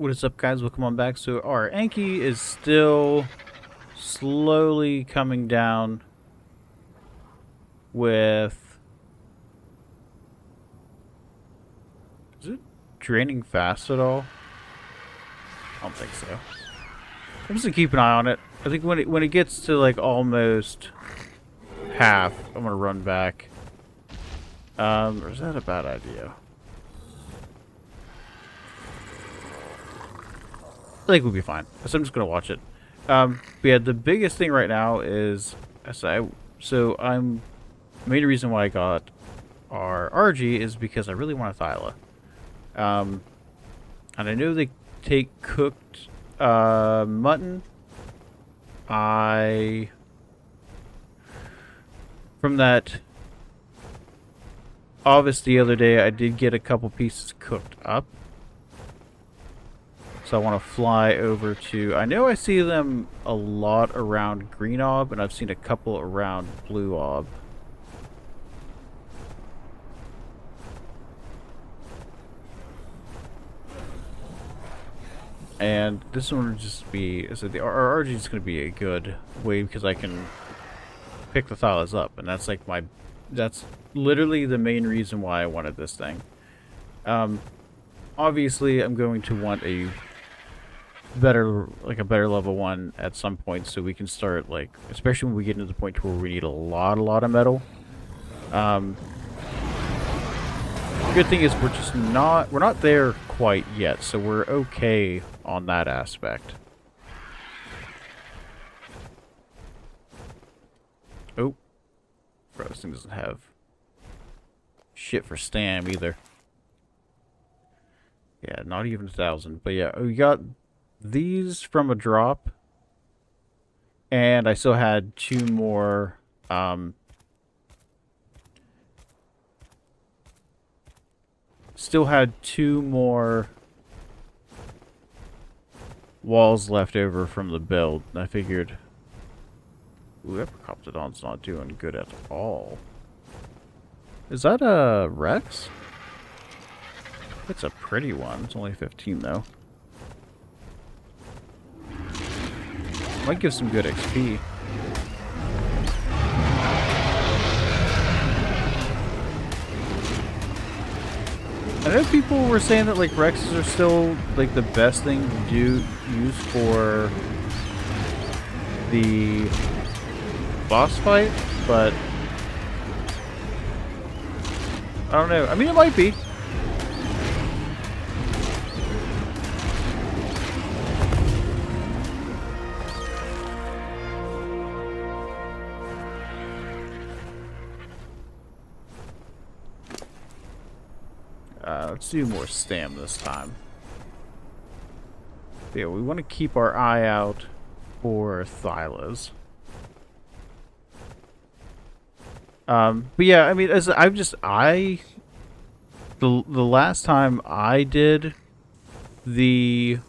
What is up, guys? Welcome on back. So our Anki is still slowly coming down with... Is it draining fast at all? I don't think so. I'm just gonna keep an eye on it. I think when it gets to like almost half, I'm gonna run back. Or is that a bad idea? I think we'll be fine. So I'm just gonna watch it. But yeah, the biggest thing right now is the main reason why I got our RG is because I really want a Thyla. And I know they take cooked mutton. From that Ovis the other day, I did get a couple pieces cooked up. So I want to fly over to... I know I see them a lot around Green Ob, and I've seen a couple around Blue Ob. And this one would just be... So the RG is going to be a good way because I can pick the Thylas up. And that's like my... That's literally the main reason why I wanted this thing. Obviously, I'm going to want a better level 1 at some point so we can start, like, especially when we get into the point where we need a lot of metal. The good thing is we're not there quite yet, so we're okay on that aspect. Oh, bro, this thing doesn't have shit for stam either. Yeah, not even 1,000. But yeah, we got these from a drop, and I still had two more walls left over from the build, and I figured, ooh, Epicoptodon's not doing good at all. Is that a Rex? It's a pretty one. It's only 15 though. Might give some good XP. I know people were saying that like Rexes are still like the best thing to use for the boss fight, but I don't know. I mean, it might be. Let's do more stam this time. But yeah, we want to keep our eye out for Thylas. But yeah, I mean, the last time I did the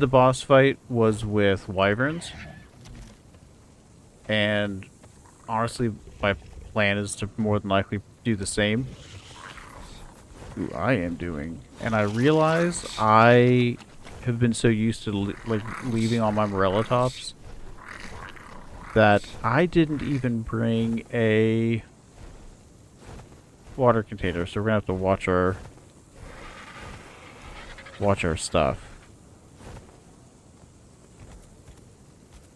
boss fight was with wyverns. And honestly, my plan is to more than likely do the same. Ooh, I am doing. And I realize I have been so used to leaving all my Morella tops that I didn't even bring a water container. So we're gonna have to watch our stuff.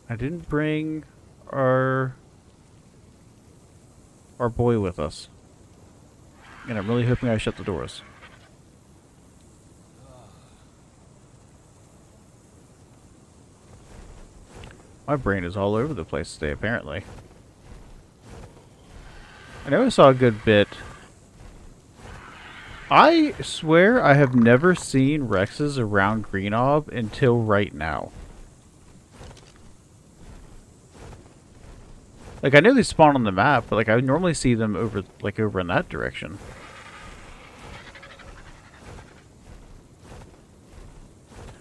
I didn't bring our boy with us. And I'm really hoping I shut the doors. My brain is all over the place today, apparently. I know I saw a good bit. I swear I have never seen Rexes around Green Ob until right now. Like, I know they spawn on the map, but like I normally see them over in that direction.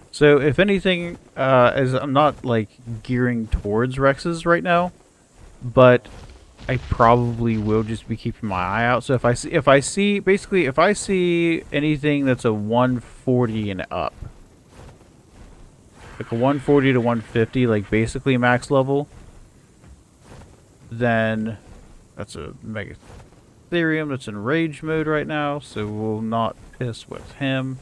So if anything, as I'm not like gearing towards Rexes right now, but I probably will just be keeping my eye out. So if I see basically if I see anything that's a 140 and up, like a 140 to 150, like basically max level, then that's a Mega Therium that's in rage mode right now, so we'll not piss with him.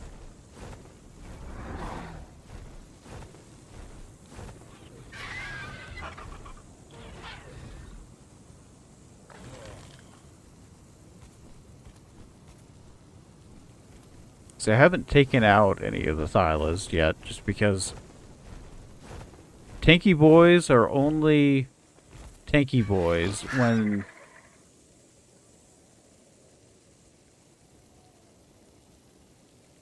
So I haven't taken out any of the Thylas yet, just because tanky boys are only tanky boys when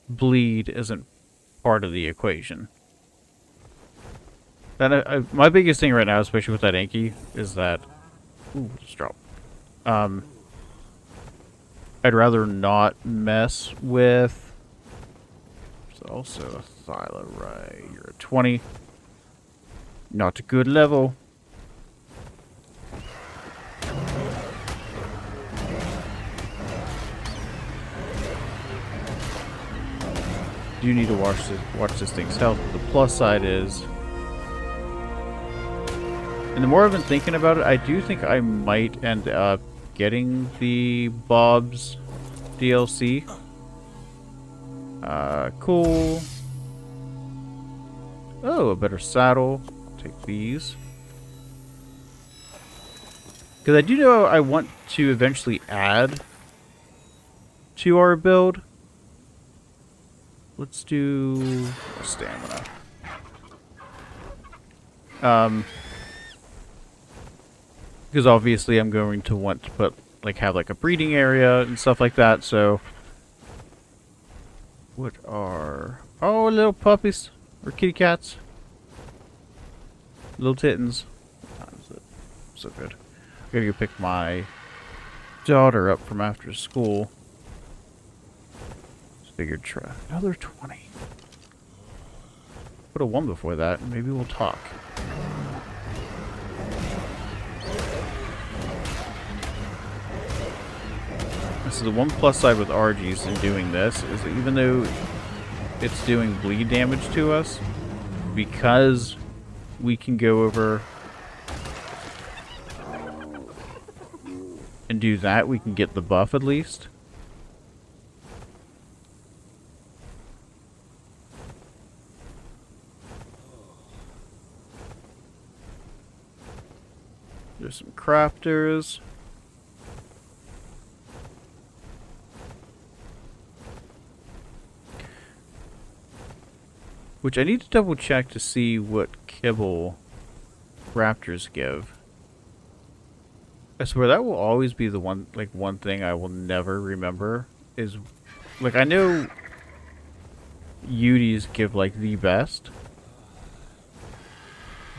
bleed isn't part of the equation. Then my biggest thing right now, especially with that Anki, is that just drop. I'd rather not mess with. There's also a Thyla, right? You're at 20. Not a good level. You need to watch this thing's health. The plus side is, and the more I've been thinking about it, I do think I might end up getting the Bob's DLC. Cool. Oh, a better saddle. I'll take these. Because I do know I want to eventually add to our build. Let's do stamina. Because obviously I'm going to want to put, like, have like a breeding area and stuff like that, so. What are... Oh, little puppies. Or kitty cats. Little kittens. So good. I gotta go pick my daughter up from after school. Just figured try another 20. Put a 1 before that, and maybe we'll talk. So the one plus side with Argies in doing this is that even though it's doing bleed damage to us, because we can go over and do that, we can get the buff at least. There's some crafters. Which I need to double check to see what kibble raptors give. I swear that will always be the one thing I will never remember is, like, I know Uties give like the best,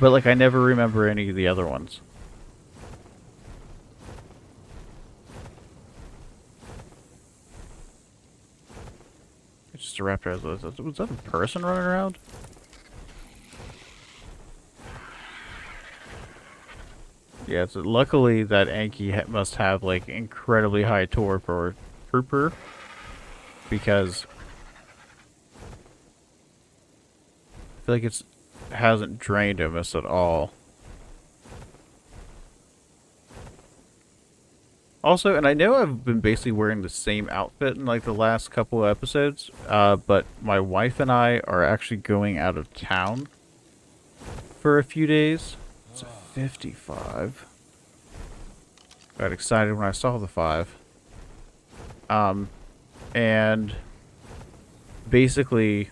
but like I never remember any of the other ones. It's just a raptor. Was that a person running around? Yeah, so luckily that Anki must have like incredibly high torp or trooper, because I feel like it hasn't drained him us at all. Also, and I know I've been basically wearing the same outfit in like the last couple of episodes, but my wife and I are actually going out of town for a few days. It's a 55. Got excited when I saw the 5. And basically,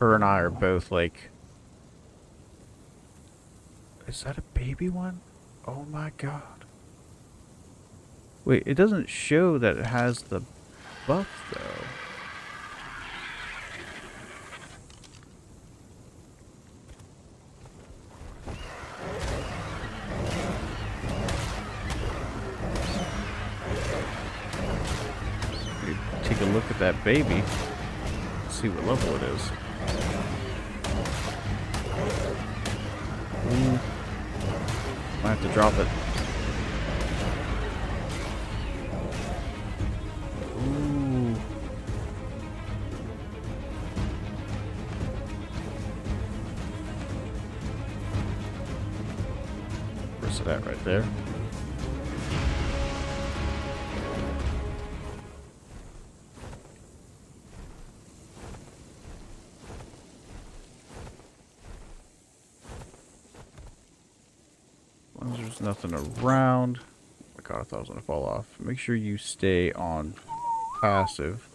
her and I are both like, is that a baby one? Oh my god. Wait, it doesn't show that it has the buff, though. Take a look at that baby. See what level it is. Ooh. Might have to drop it. chance of that right there. As long as there's nothing around. Oh my god, I thought I was gonna fall off. Make sure you stay on passive.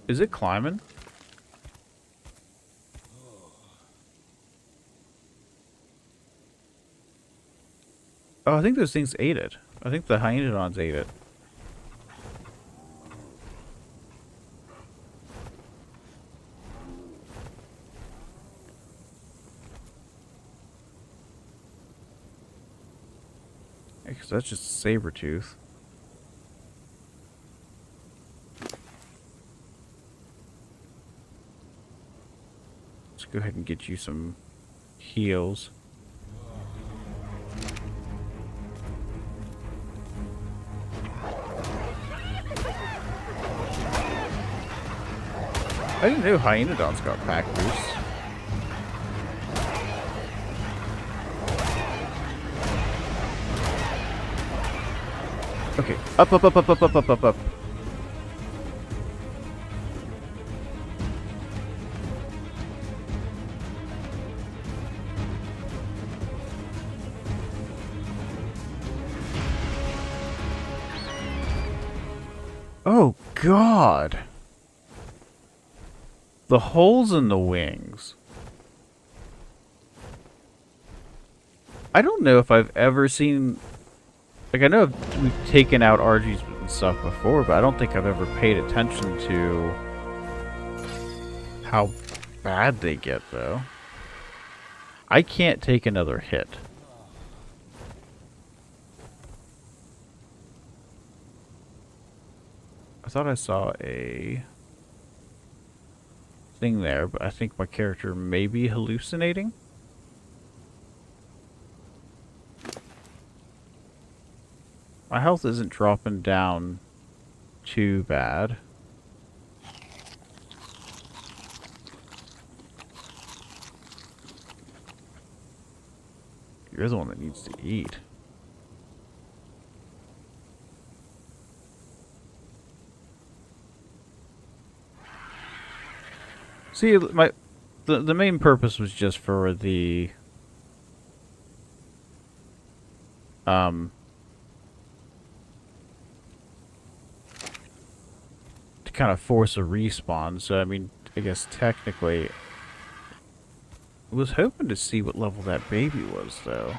Is it climbing? Oh, I think those things ate it. I think the hyenodons ate it. Because that's just a saber tooth. Let's go ahead and get you some heals. I didn't know hyenodons got pack boosts. Okay, up, up, up, up, up, up, up, up, up. Oh, God. The holes in the wings. I don't know if I've ever seen... Like, I know we've taken out RGs and stuff before, but I don't think I've ever paid attention to how bad they get, though. I can't take another hit. I thought I saw a thing there, but I think my character may be hallucinating. My health isn't dropping down too bad. You're the one that needs to eat. See, the main purpose was just for the to kind of force a respawn. So I mean, I guess technically, I was hoping to see what level that baby was, though.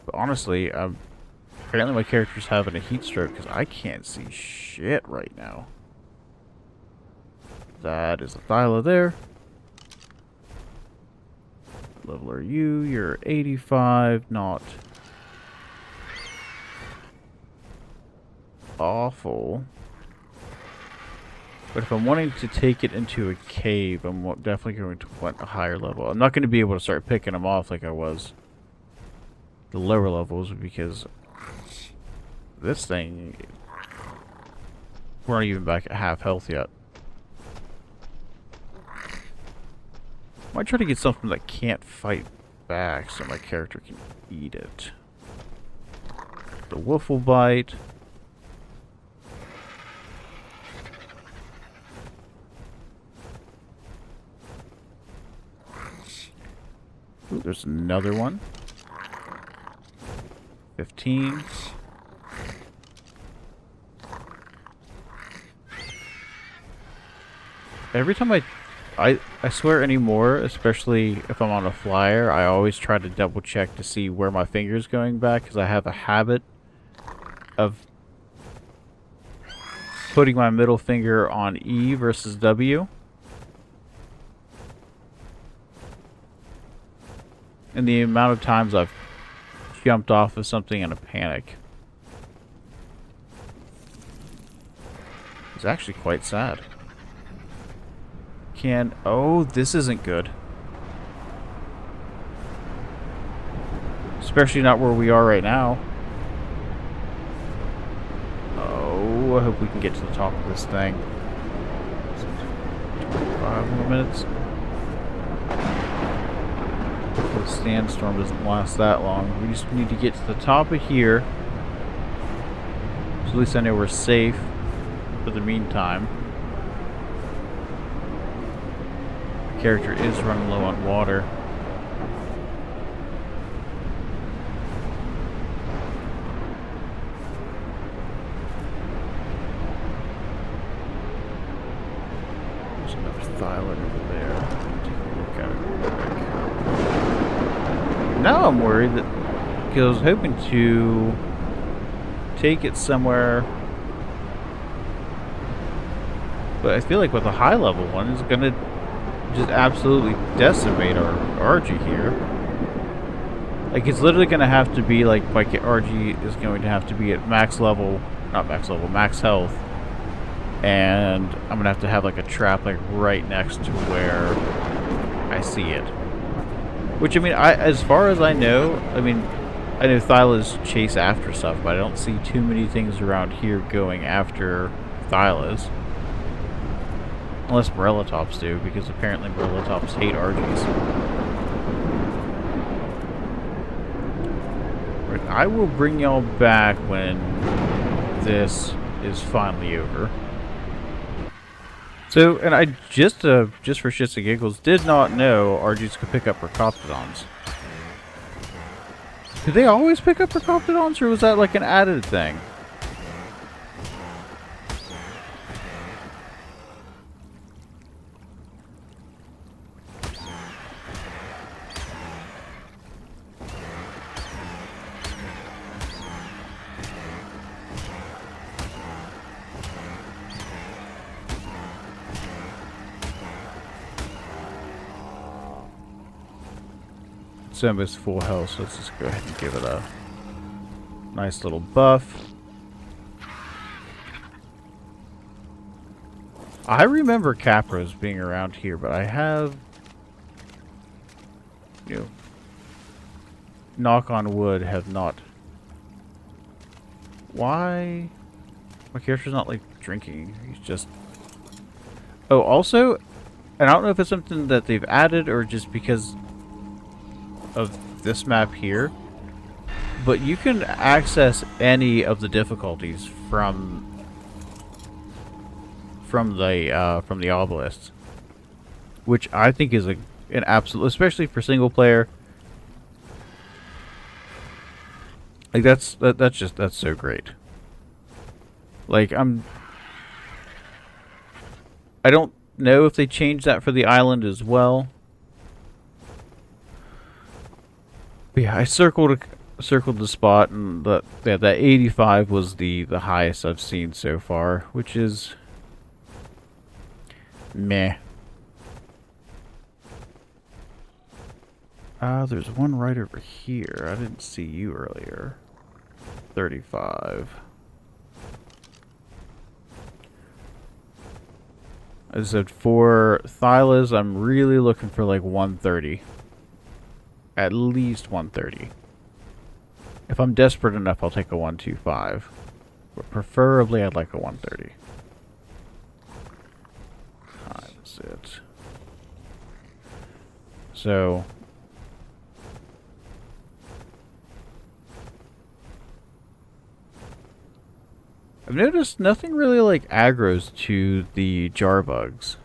But honestly, apparently my character's having a heat stroke because I can't see shit right now. That is a Thyla there. What level are you? You're 85, not awful. But if I'm wanting to take it into a cave, I'm definitely going to want a higher level. I'm not going to be able to start picking them off like I was the lower levels because this thing, we're not even back at half health yet. Might try to get something that can't fight back so my character can eat it. The wolf will bite. Ooh, there's another one. 15. Every time I swear anymore, especially if I'm on a flyer, I always try to double check to see where my finger's going back because I have a habit of putting my middle finger on E versus W. And the amount of times I've jumped off of something in a panic is actually quite sad. Oh, this isn't good. Especially not where we are right now. Oh, I hope we can get to the top of this thing. 5 more minutes. The sandstorm doesn't last that long. We just need to get to the top of here. So at least I know we're safe for the meantime. The character is running low on water. There's another Thyla over there. Take a look at it real quick. Now I'm worried that because I was hoping to take it somewhere, but I feel like with a high level one is gonna just absolutely decimate our RG here. Like it's literally gonna have to be like my RG is going to have to be at max level, not max level, max health, and I'm gonna have like a trap like right next to where I see it. Which I mean, as far as I know, I know Thylas chase after stuff, but I don't see too many things around here going after Thylas. Unless Morellatops do, because apparently Morellatops hate RGs. Right, I will bring y'all back when this is finally over. So, and I just for shits and giggles, did not know RGs could pick up Rhacoptodons. Did they always pick up Rhacoptodons, or was that like an added thing? It's almost full health, so let's just go ahead and give it a nice little buff. I remember Capros being around here, but I have, you know, knock on wood, have not. Why? My character's not like drinking, he's just... Oh, also, and I don't know if it's something that they've added or just because of this map here, but you can access any of the difficulties from the obelisk, which I think is an absolute, especially for single player. Like that's so great. Like I don't know if they changed that for the island as well. But yeah, I circled the spot, and that 85 was the highest I've seen so far, which is meh. There's one right over here. I didn't see you earlier. 35. I said for Thylas, I'm really looking for like 130. At least 130. If I'm desperate enough, I'll take a 125. But preferably, I'd like a 130. Times it. So... I've noticed nothing really like aggroes to the jar bugs.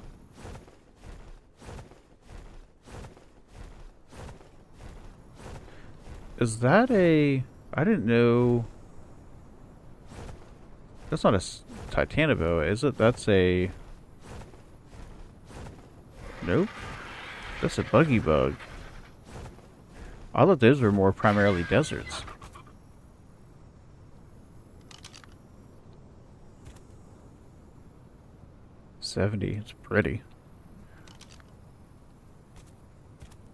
Is that a... I didn't know... That's not a Titanoboa, is it? That's a... Nope. That's a buggy bug. I thought those were more primarily deserts. $70. It's pretty.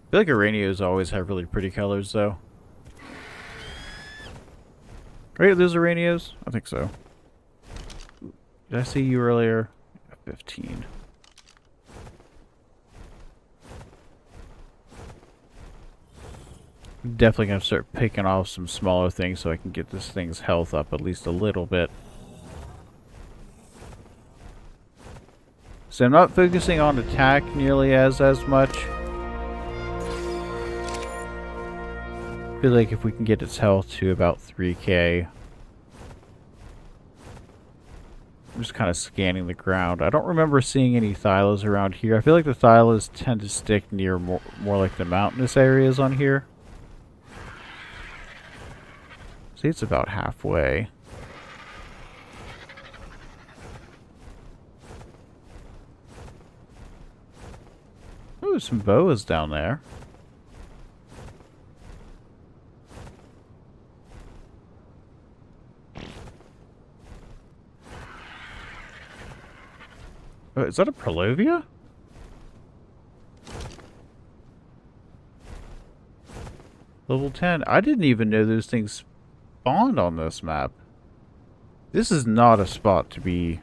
I feel like Araneos always have really pretty colors, though. Right, those Araneos? I think so. Did I see you earlier? 15. Definitely gonna start picking off some smaller things so I can get this thing's health up at least a little bit. So I'm not focusing on attack nearly as much. feel like if we can get its health to about 3k. I'm just kind of scanning the ground. I don't remember seeing any Thylas around here. I feel like the Thylas tend to stick near more like the mountainous areas on here. See, it's about halfway. Ooh, some boas down there. Oh, is that a Prolovia? Level 10. I didn't even know those things spawned on this map. This is not a spot to be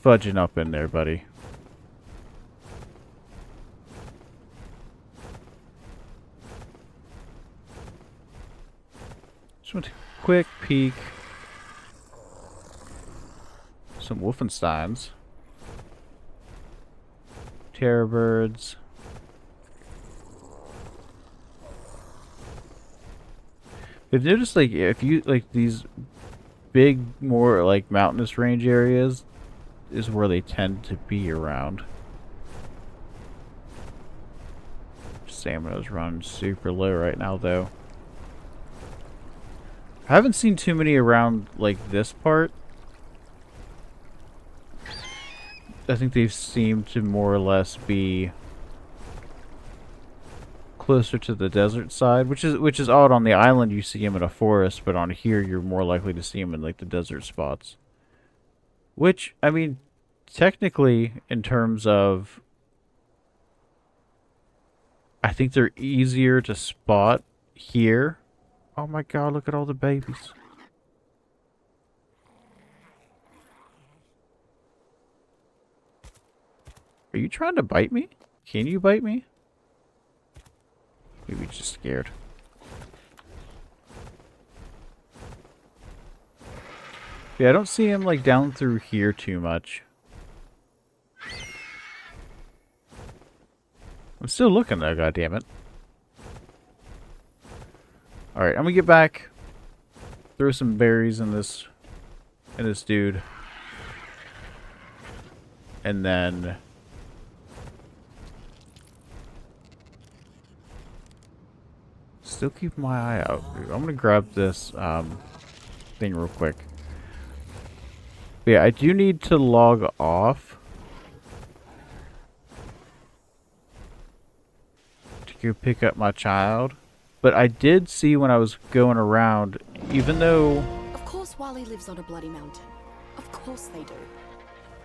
fudging up in there, buddy. Just want a quick peek. Some Wolfensteins. Terror birds. I've noticed, like, if you, like, these big, more, like, mountainous range areas is where they tend to be around. Stamina's running super low right now, though. I haven't seen too many around, like, this part. I think they seem to more or less be closer to the desert side, which is odd. On the island you see them in a forest, but on here you're more likely to see them in like the desert spots. Which, I mean, technically, in terms of, I think they're easier to spot here. Oh my god, look at all the babies. Are you trying to bite me? Can you bite me? Maybe just scared. Yeah, I don't see him like down through here too much. I'm still looking though, goddammit. Alright, I'm gonna get back. Throw some berries in this dude. And then still keep my eye out. I'm gonna grab this thing real quick. But yeah, I do need to log off to go pick up my child. But I did see when I was going around, even though... Of course Wally lives on a bloody mountain. Of course they do.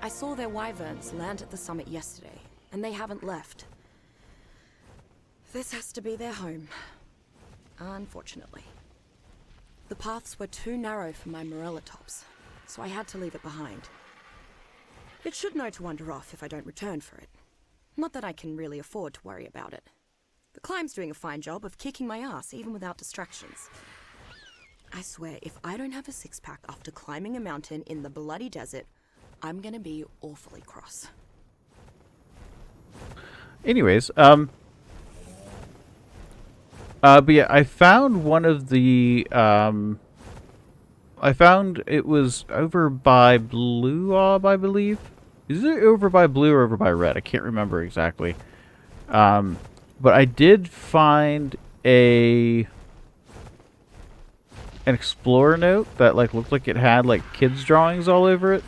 I saw their wyverns land at the summit yesterday, and they haven't left. This has to be their home. Unfortunately. The paths were too narrow for my Morellatops, so I had to leave it behind. It should know to wander off if I don't return for it. Not that I can really afford to worry about it. The climb's doing a fine job of kicking my ass, even without distractions. I swear, if I don't have a six-pack after climbing a mountain in the bloody desert, I'm gonna be awfully cross. Anyways, but yeah, I found one of the, I found it was over by Blue Orb, I believe. Is it over by Blue or over by Red? I can't remember exactly. But I did find an explorer note that like looked like it had like kids drawings all over it.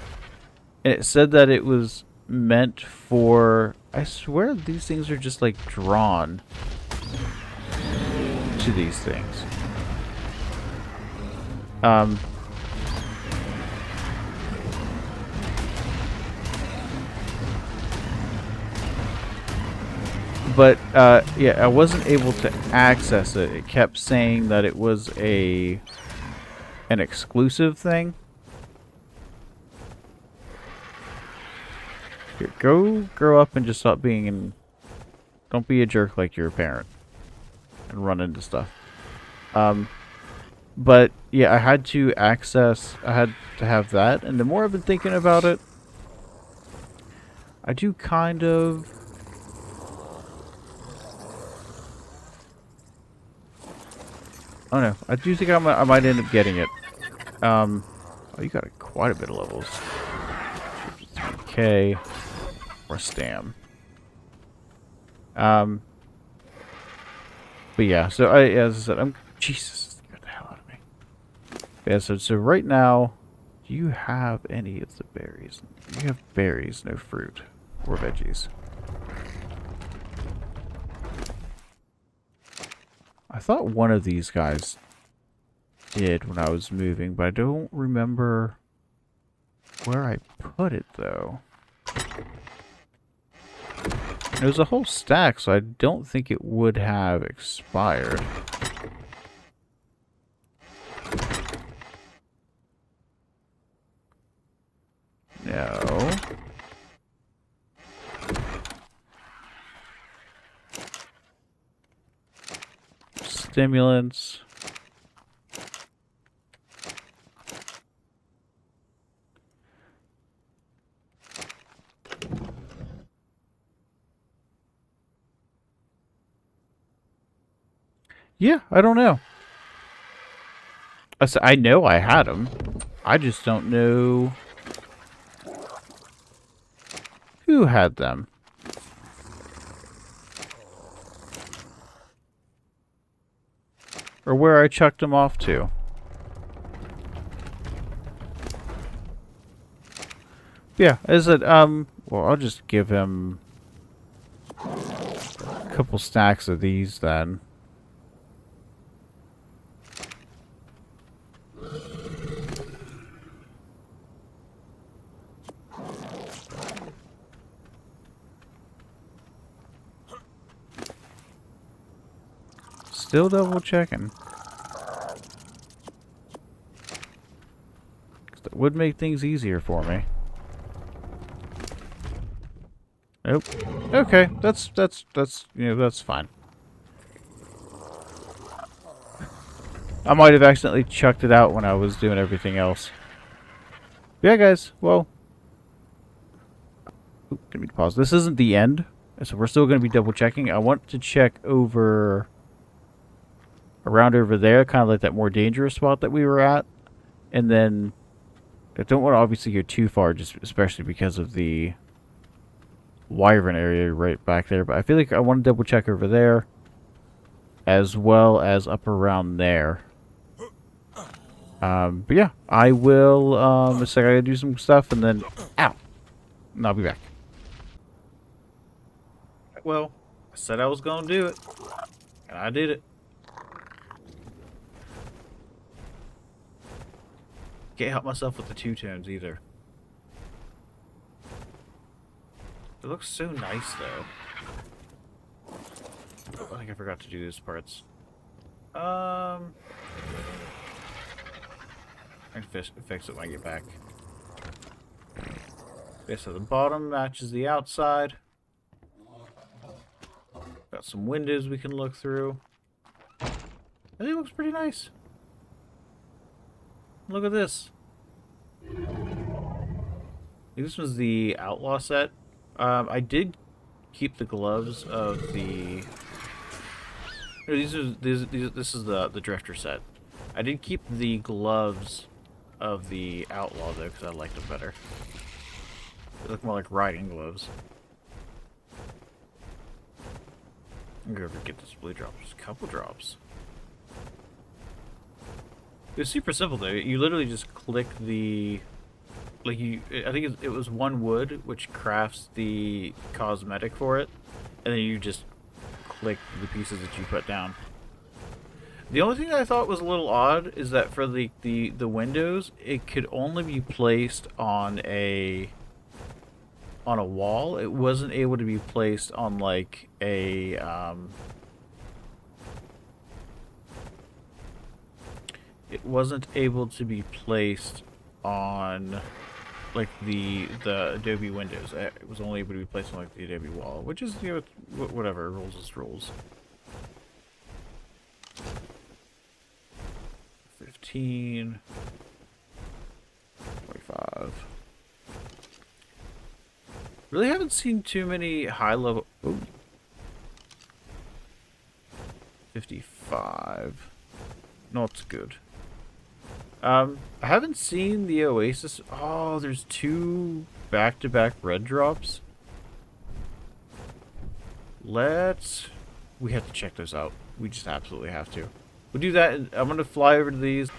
And it said that it was meant for, I swear these things are just like drawn to these things. But yeah, I wasn't able to access it. It kept saying that it was an exclusive thing. Here, go grow up and just stop being in. Don't be a jerk like you're a parent and run into stuff. But yeah, I had to have that, and the more I've been thinking about it, I do kind of Oh no, I do think I might end up getting it. Oh, you got quite a bit of levels. 3K or stam. But yeah, so as I said, Jesus, get the hell out of me. Yeah, so right now, do you have any of the berries? You have berries, no fruit or veggies. I thought one of these guys did when I was moving, but I don't remember where I put it though. It was a whole stack, so I don't think it would have expired. No. Stimulants. Yeah, I don't know. I know I had them. I just don't know who had them. Or where I chucked them off to. Yeah, is it, well, I'll just give him a couple stacks of these then. Still double checking. 'Cause that would make things easier for me. Nope. Okay, that's that's fine. I might have accidentally chucked it out when I was doing everything else. Yeah, guys. Well, let me pause. This isn't the end, so we're still going to be double checking. I want to check over around over there, kind of like that more dangerous spot that we were at, and then I don't want to obviously go too far, just especially because of the wyvern area right back there. But I feel like I want to double check over there, as well as up around there. But yeah, I will, a second, I gotta do some stuff, and then, ow! And I'll be back. Well, I said I was gonna do it, and I did it. Can't help myself with the two-tones either. It looks so nice, though. Oh, I think I forgot to do these parts. I can fix it when I get back. Okay, so the bottom matches the outside. Got some windows we can look through. I think it looks pretty nice. Look at this. This was the Outlaw set. I did keep the gloves of the... No, this is the Drifter set. I did keep the gloves of the Outlaw, though, because I liked them better. They look more like riding gloves. I'm gonna get this blue drop. Just a couple drops. It was super simple, though. You literally just click the... Like, I think it was one wood, which crafts the cosmetic for it. And then you just click the pieces that you put down. The only thing I thought was a little odd is that for the windows, it could only be placed on a wall. It wasn't able to be placed on like a it wasn't able to be placed on like the Adobe windows. It was only able to be placed on like the Adobe wall, which is, you know, whatever, rules is rules. 15, 25. Really haven't seen too many high level. Ooh. 55. Not good. I haven't seen the Oasis. Oh, there's 2 back-to-back red drops. We have to check those out. We just absolutely have to. We'll do that. I'm gonna fly over to these. Is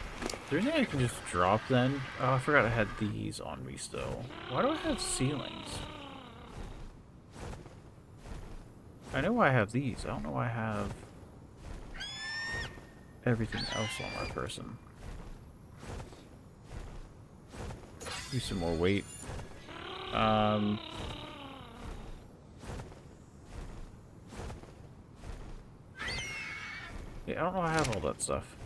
there anything I can just drop then? Oh, I forgot I had these on me still. Why do I have ceilings? I know I have these. I don't know why I have everything else on my person. Do some more weight. Yeah, I don't know why I have all that stuff.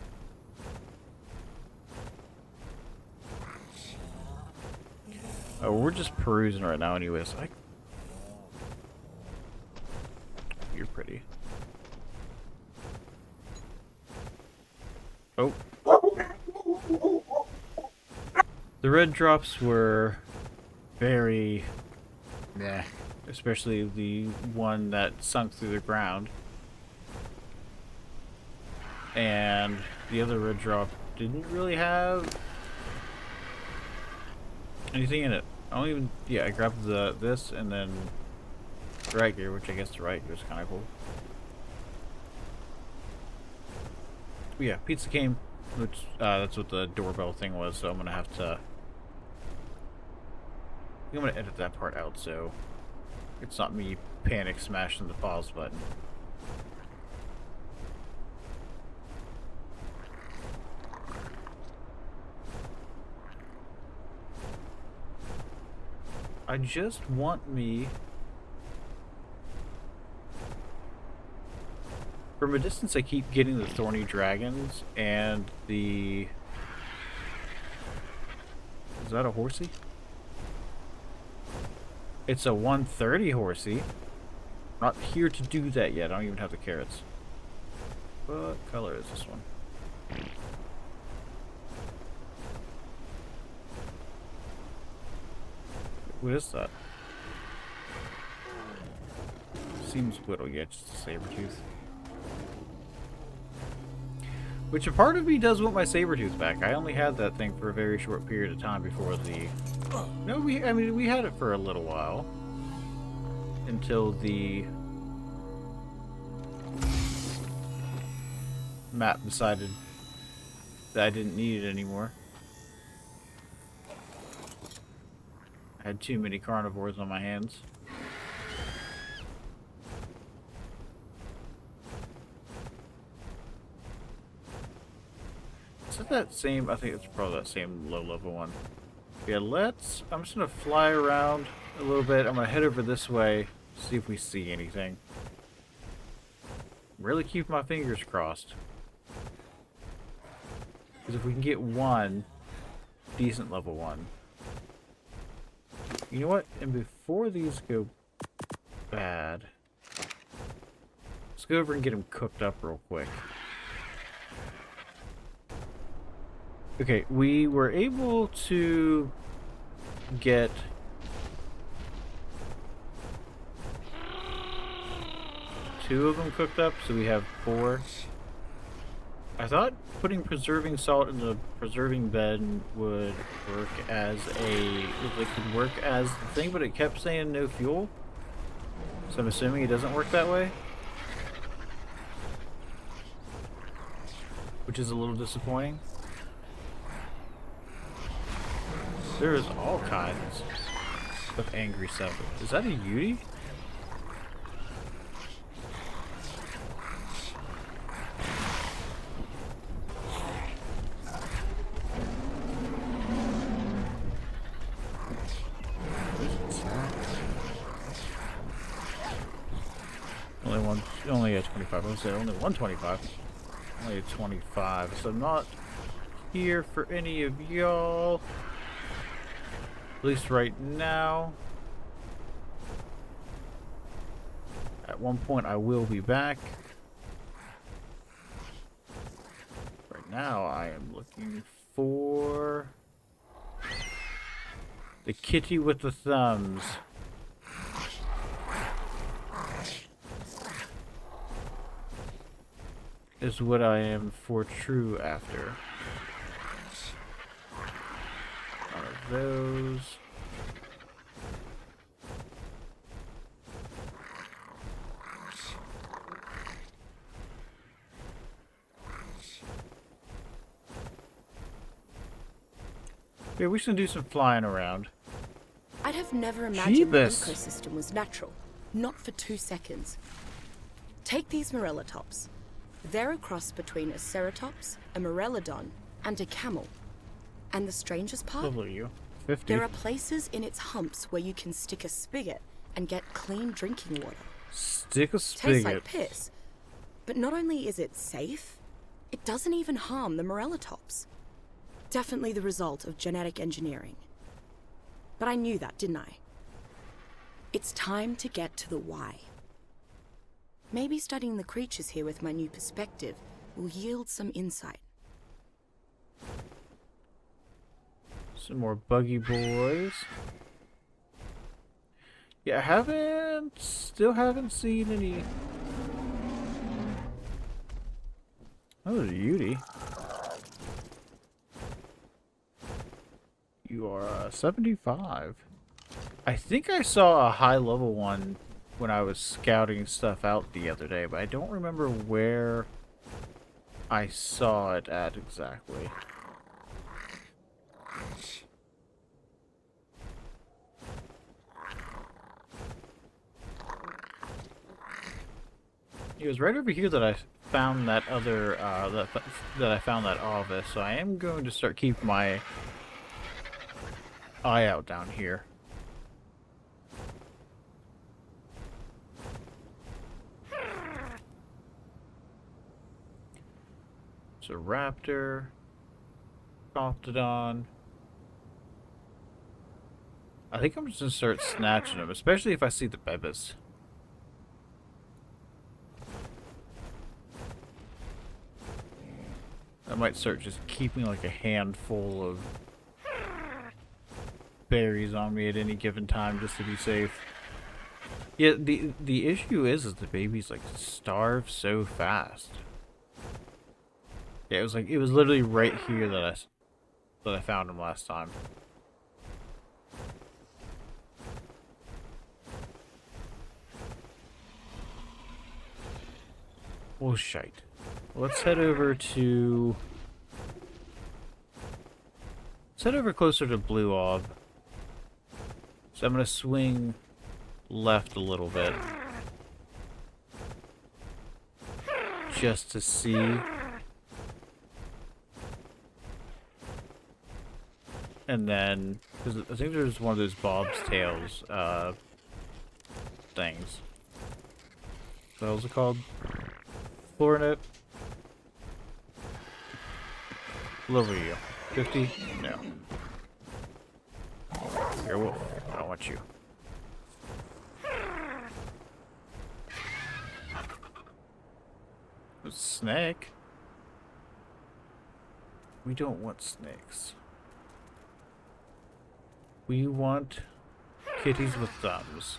Oh, we're just perusing right now anyways. You're pretty. Oh. The red drops were very meh. Especially the one that sunk through the ground. And the other red drop didn't really have anything in it. I don't even... Yeah, I grabbed this and then the right gear, which I guess the right gear is kind of cool. But yeah, pizza came, which that's what the doorbell thing was, so I'm going to have to... I think I'm going to edit that part out so it's not me panic smashing the pause button. I just want me... From a distance, I keep getting the thorny dragons and the... Is that a horsey? It's a 130 horsey. Not here to do that yet. I don't even have the carrots. What color is this one? What is that? Seems whittle, yeah, just a saber-tooth. Which a part of me does want my saber-tooth back. I only had that thing for a very short period of time before the... No, I mean, we had it for a little while. Until the... map decided that I didn't need it anymore. I had too many carnivores on my hands. Is it that same? I think it's probably that same low level one. Yeah, I'm just gonna fly around a little bit. I'm gonna head over this way, see if we see anything. Really keep my fingers crossed. Because if we can get one decent level one. You know what? And before these go bad, let's go over and get them cooked up real quick. Okay, we were able to get two of them cooked up, so we have 4. I thought putting preserving salt in the preserving bed would work as could work as the thing, but it kept saying no fuel. So I'm assuming it doesn't work that way. Which is a little disappointing. There is all kinds of angry stuff. Is that a Yeti? Only a 25. I was saying only 125. Only a 25. So I'm not here for any of y'all. At least right now. At one point I will be back. Right now I am looking for the kitty with the thumbs. is what I am for true after. One of those. Yeah, we should do some flying around. I'd have never imagined the Jeebus. ecosystem was natural, not for 2 seconds. Take these morellatops. They're a cross between a ceratops, a morellodon, and a camel. And the strangest part? Lovely you. 50. There are places in its humps where you can stick a spigot and get clean drinking water. Stick a Tastes spigot. like piss. But not only is it safe, it doesn't even harm the morellatops. Definitely the result of genetic engineering. But I knew that, didn't I? It's time to get to the why. Maybe studying the creatures here with my new perspective will yield some insight. Some more buggy boys. Yeah, still haven't seen any. Oh, beauty. You are 75. I think I saw a high level one when I was scouting stuff out the other day, but I don't remember where I saw it at exactly. It was right over here that I found that other that I found that Ovis, so I am going to start keeping my eye out down here. It's a raptor, Coptodon. I think I'm just gonna start snatching them, especially if I see the bebas. I might start just keeping like a handful of berries on me at any given time just to be safe. Yeah, the issue is the babies like starve so fast. Yeah, it was literally right here that I found him last time. Oh shite. Let's head over to... Let's head over closer to Blue Orb. So I'm going to swing left a little bit. Just to see. And then... Because I think there's one of those Bob's Tails things. What was it called? Florinate. Over you. 50? No. You're a wolf. I don't want you. A snake? We don't want snakes. We want kitties with thumbs.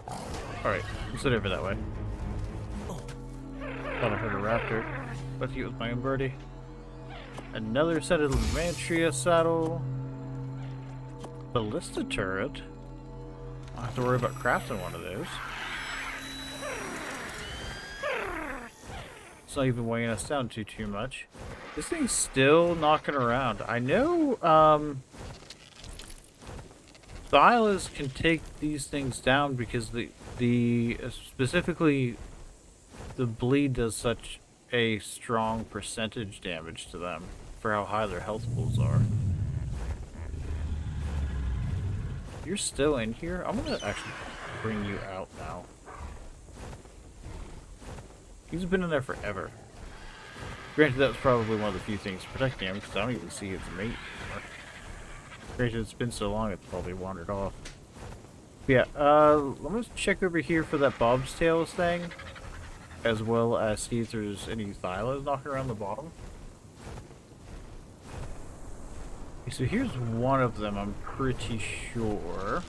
Alright, let's head over that way. Thought I heard a raptor. But he was my own birdie. Another set of Mantria saddle. Ballista turret. I'll have to worry about crafting one of those. It's not even weighing us down too much. This thing's still knocking around. I know Thylas can take these things down because the specifically the bleed does such a strong percentage damage to them for how high their health pools are. You're still in here? I'm gonna actually bring you out now. He's been in there forever. Granted, that was probably one of the few things protecting him because I don't even see his mate anymore. Granted, it's been so long it's probably wandered off. But yeah, I'm gonna check over here for that Bob's Tails thing, as well as see if there's any Thylas knocking around the bottom. Okay, so here's one of them, I'm pretty sure.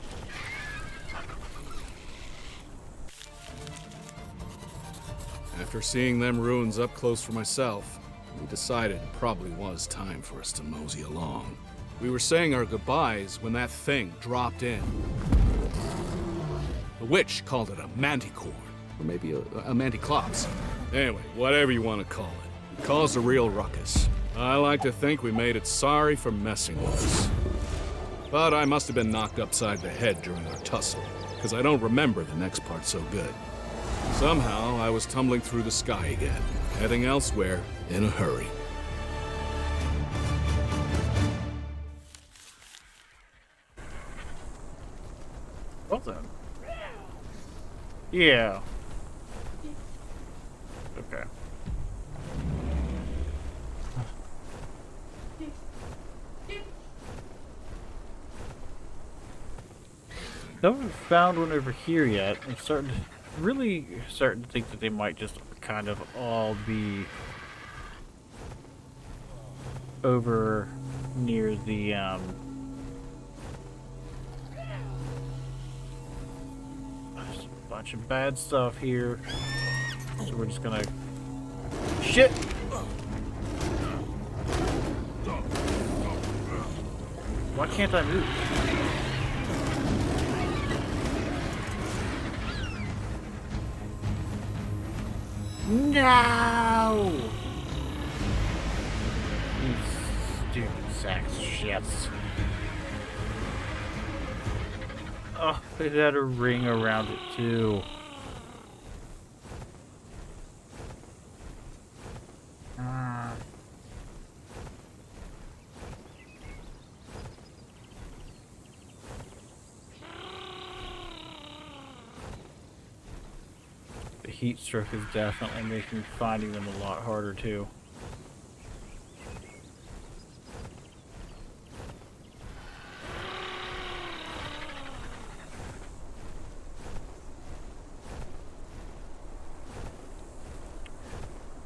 After seeing them ruins up close for myself, we decided it probably was time for us to mosey along. We were saying our goodbyes when that thing dropped in. The witch called it a manticore, or maybe a manticlops. Anyway, whatever you want to call it. It caused a real ruckus. I like to think we made it sorry for messing with us. But I must have been knocked upside the head during our tussle, because I don't remember the next part so good. Somehow, I was tumbling through the sky again, heading elsewhere in a hurry. Well then. Yeah. Okay. I haven't found one over here yet. I'm really starting to think that they might just kind of all be over near the there's a bunch of bad stuff here. So we're just gonna shit. Why can't I move? No! You stupid sacks of shits. Oh, it had a ring around it too. The heat stroke is definitely making finding them a lot harder too.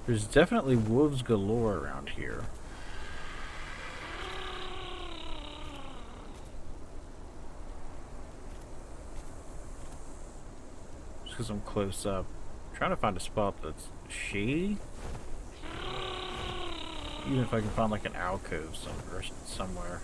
There's definitely wolves galore around here. Just because I'm close up. I'm trying to find a spot that's shady. Even if I can find like an alcove somewhere.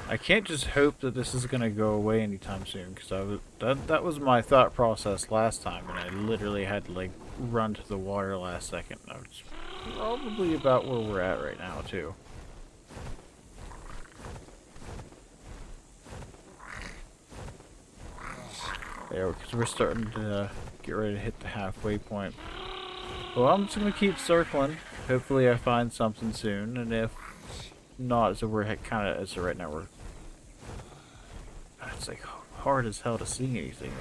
I can't just hope that this is gonna go away anytime soon, because that was my thought process last time, and I literally had to like run to the water last second. That's probably about where we're at right now too. There, because we're starting to get ready to hit the halfway point. Well, I'm just gonna keep circling. Hopefully, I find something soon, and if not, so we're kind of so right now we're. It's like hard as hell to see anything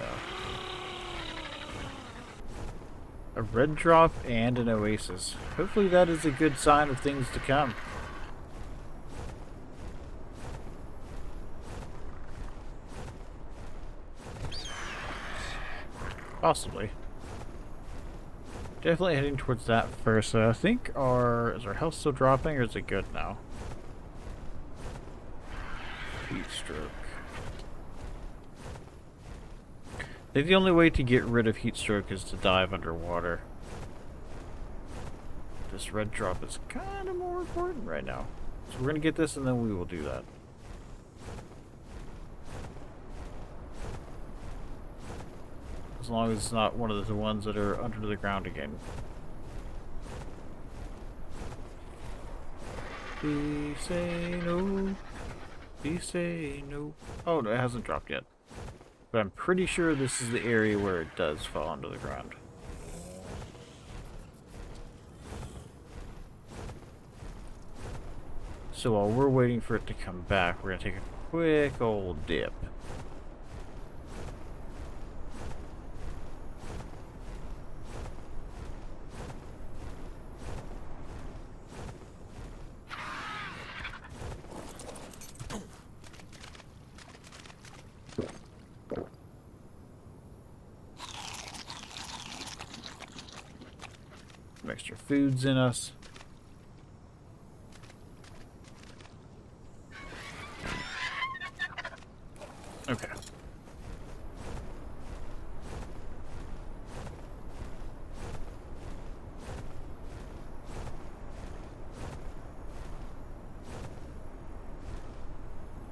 though. A red drop and an oasis. Hopefully that is a good sign of things to come. Possibly. Definitely heading towards that first. I think is our health still dropping or is it good now? Heat stroke. I think the only way to get rid of heat stroke is to dive underwater. This red drop is kind of more important right now. So we're going to get this and then we will do that. As long as it's not one of the ones that are under the ground again. Please say no. Please say no. Oh, no, it hasn't dropped yet. But I'm pretty sure this is the area where it does fall onto the ground. So while we're waiting for it to come back, we're going to take a quick old dip. Some extra foods in us. Okay.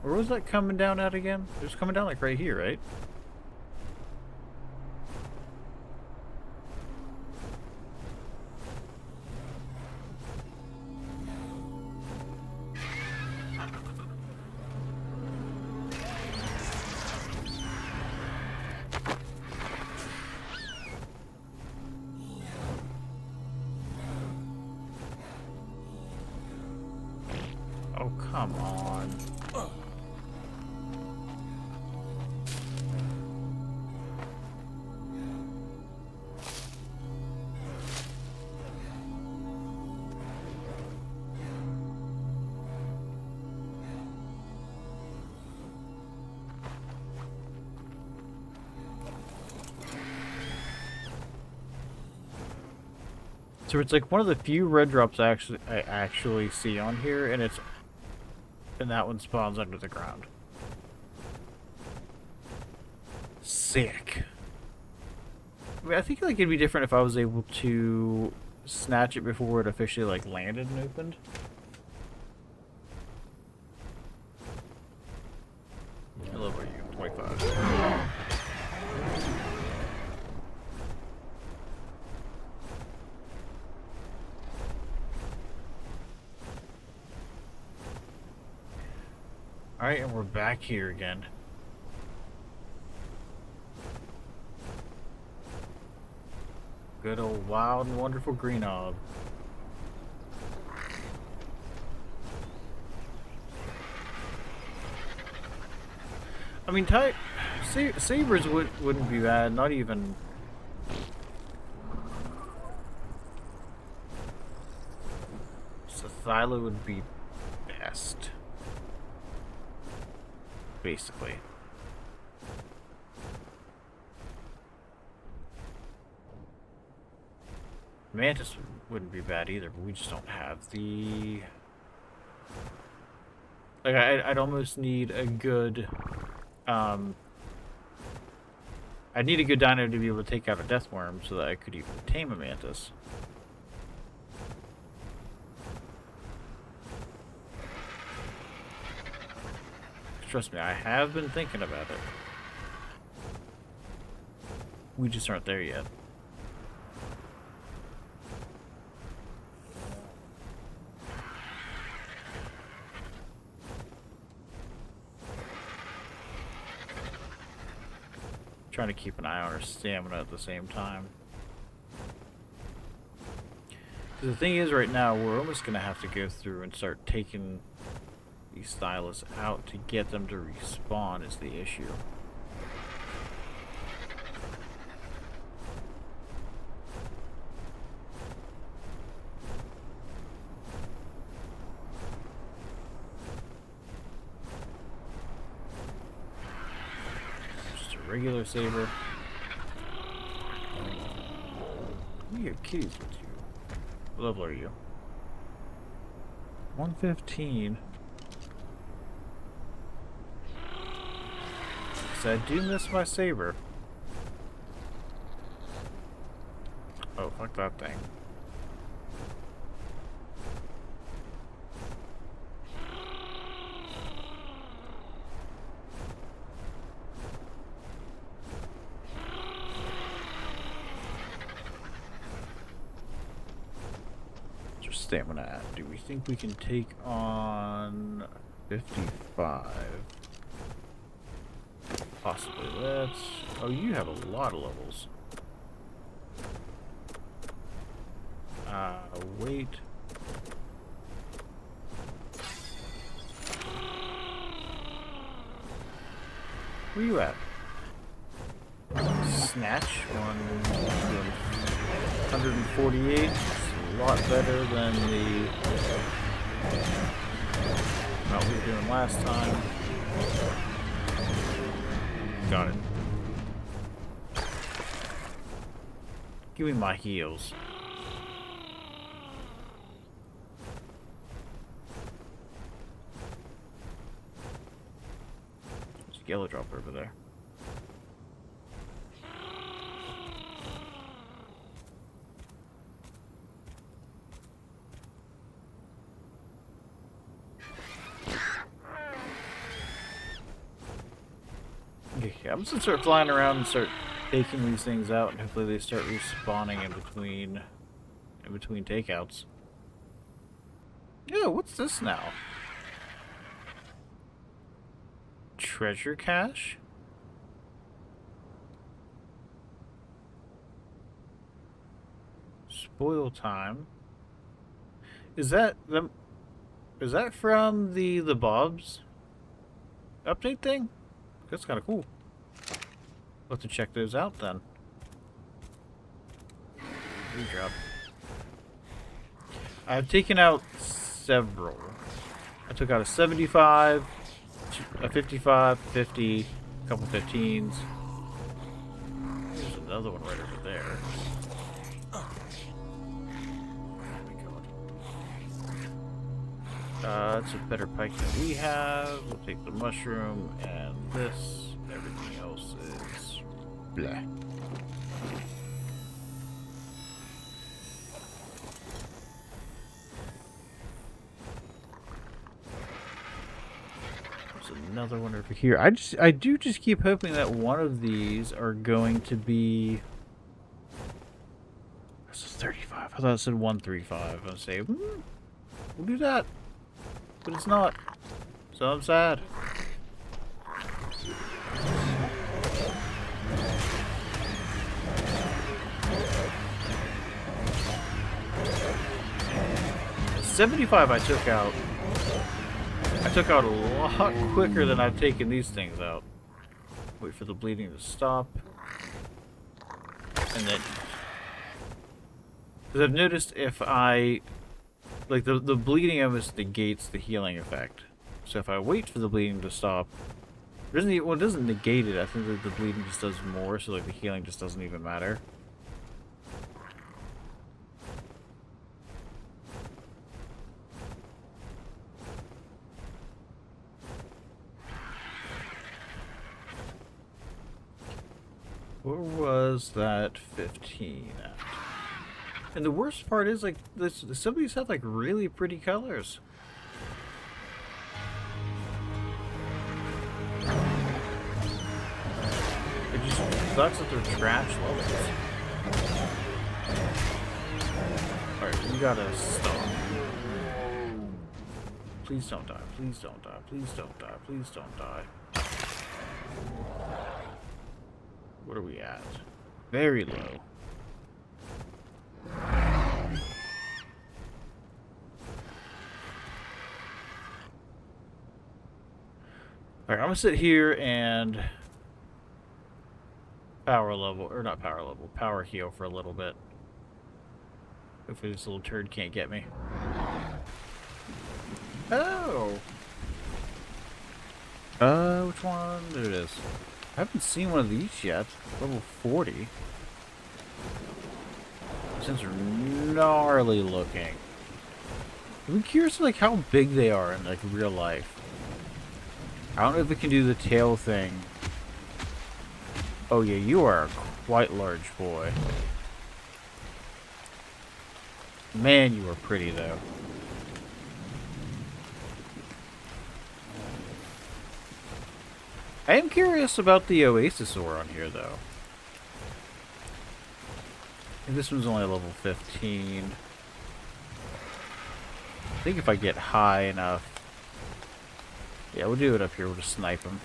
Where was that coming down at again? It was coming down like right here, right? Oh, come on. So it's like one of the few red drops I actually see on here, and that one spawns under the ground. Sick. I mean, I think like it'd be different if I was able to snatch it before it officially like landed and opened. How level are you? 25. Alright, and we're back here again. Good old wild and wonderful green orb. I mean, sabers wouldn't be bad, not even... So Thyla would be best. Basically. Mantis wouldn't be bad either, but we just don't have the... Like, I'd almost need a good... I'd need a good dino to be able to take out a death worm so that I could even tame a mantis. Trust me, I have been thinking about it. We just aren't there yet. Trying to keep an eye on our stamina at the same time. The thing is, right now, we're almost going to have to go through and start taking these Thylas out to get them to respawn is the issue. Just a regular saber. We have kitties with you. What level are you? 115. So I do miss my saber. Oh, fuck that thing. What's your stamina at? Do we think we can take on 55? Possibly. Let's... Oh, you have a lot of levels. Wait. Where you at? Snatch on 148. It's a lot better than the amount we were doing last time. Got it. Give me my heals. yellow drop over there. Okay, I'm just gonna start flying around and start taking these things out, and hopefully they start respawning in between takeouts. Yo, what's this now? Treasure cache? Spoil time. Is that the? Is that from the Bob's update thing? That's kind of cool. We'll have to check those out then. Redrop. I've taken out several. I took out a 75, a 55, 50, a couple 15s. There's another one right over there. That's a better pike than we have. We'll take the mushroom and this. Everything else is blah. There's another one over here. I do just keep hoping that one of these are going to be. This is 35. I thought it said 135. I was say, we'll do that. But it's not. So I'm sad. The 75 I took out. I took out a lot quicker than I've taken these things out. Wait for the bleeding to stop. And then... Because I've noticed if I... Like, the bleeding almost negates the healing effect. So if I wait for the bleeding to stop... Well, it doesn't negate it. I think that the bleeding just does more, so like the healing just doesn't even matter. Where was that 15 at? And the worst part is, like, some of these have, like, really pretty colors. It just sucks that they're trash levels. Alright, we gotta stop. Please don't die. Please don't die. Please don't die. Please don't die. What are we at? Very low. Alright, I'm gonna sit here and power heal for a little bit. Hopefully this little turd can't get me. Oh! Which one? There it is. I haven't seen one of these yet. Level 40. These things are gnarly looking. I'm curious, like, how big they are in, like, real life. I don't know if it can do the tail thing. Oh yeah, you are a quite large boy. Man, you are pretty, though. I am curious about the Oasisaur on here, though. I think this one's only level 15. I think if I get high enough... Yeah, we'll do it up here. We'll just snipe him.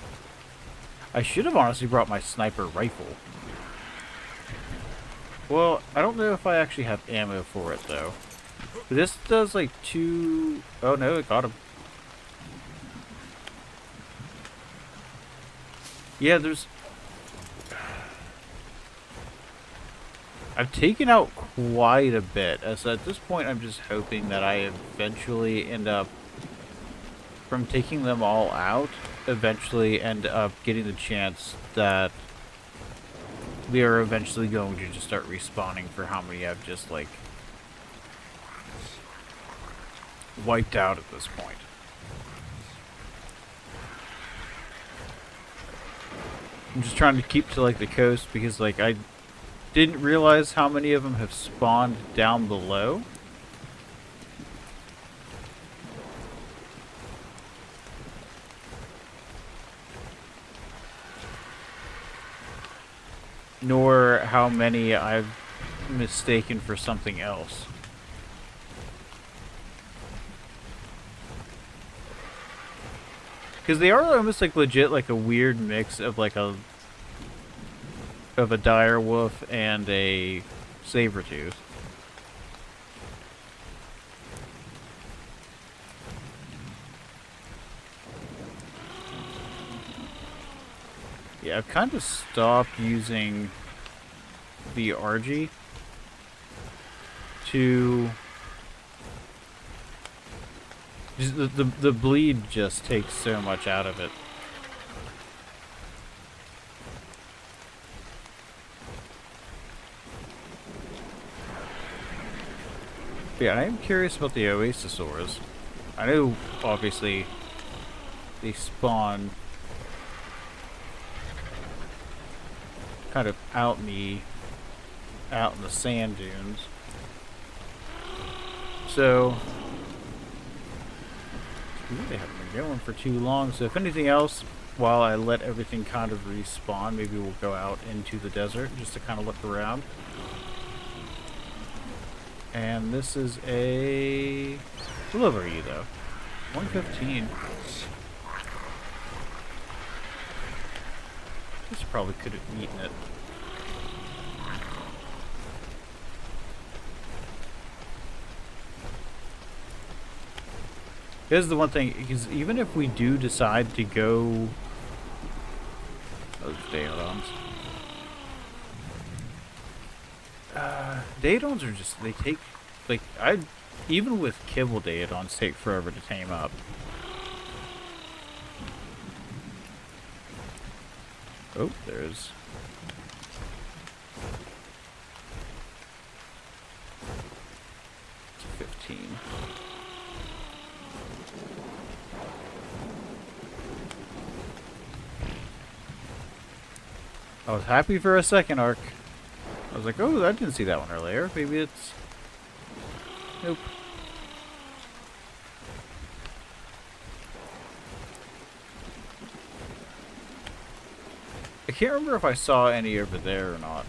I should have honestly brought my sniper rifle. Well, I don't know if I actually have ammo for it, though. But this does, like, 2... Oh, no, it got him. Yeah, there's... I've taken out quite a bit. So at this point, I'm just hoping that I eventually end up... From taking them all out, eventually end up getting the chance that they are eventually going to just start respawning for how many I've just, like, wiped out at this point. I'm just trying to keep to like the coast because like I didn't realize how many of them have spawned down below. Nor how many I've mistaken for something else. Because they are almost like legit like a weird mix of like a dire wolf and a saber-tooth. Yeah, I've kind of stopped using the RG to just the bleed just takes so much out of it. But yeah, I am curious about the Oasisaurs. I know obviously they spawn kind of out in the sand dunes. So they haven't been going for too long. So if anything else, while I let everything kind of respawn, maybe we'll go out into the desert just to kind of look around. And this is a... What level are you though? 115. This probably could have eaten it. Here's the one thing, because even if we do decide to go... Those Daedons. Daedons are just, they take, like, even with kibble Daedons take forever to tame up. Oh, there's... It's 15. I was happy for a second, Ark. I was like, oh, I didn't see that one earlier. Maybe it's... Nope. I can't remember if I saw any over there or not.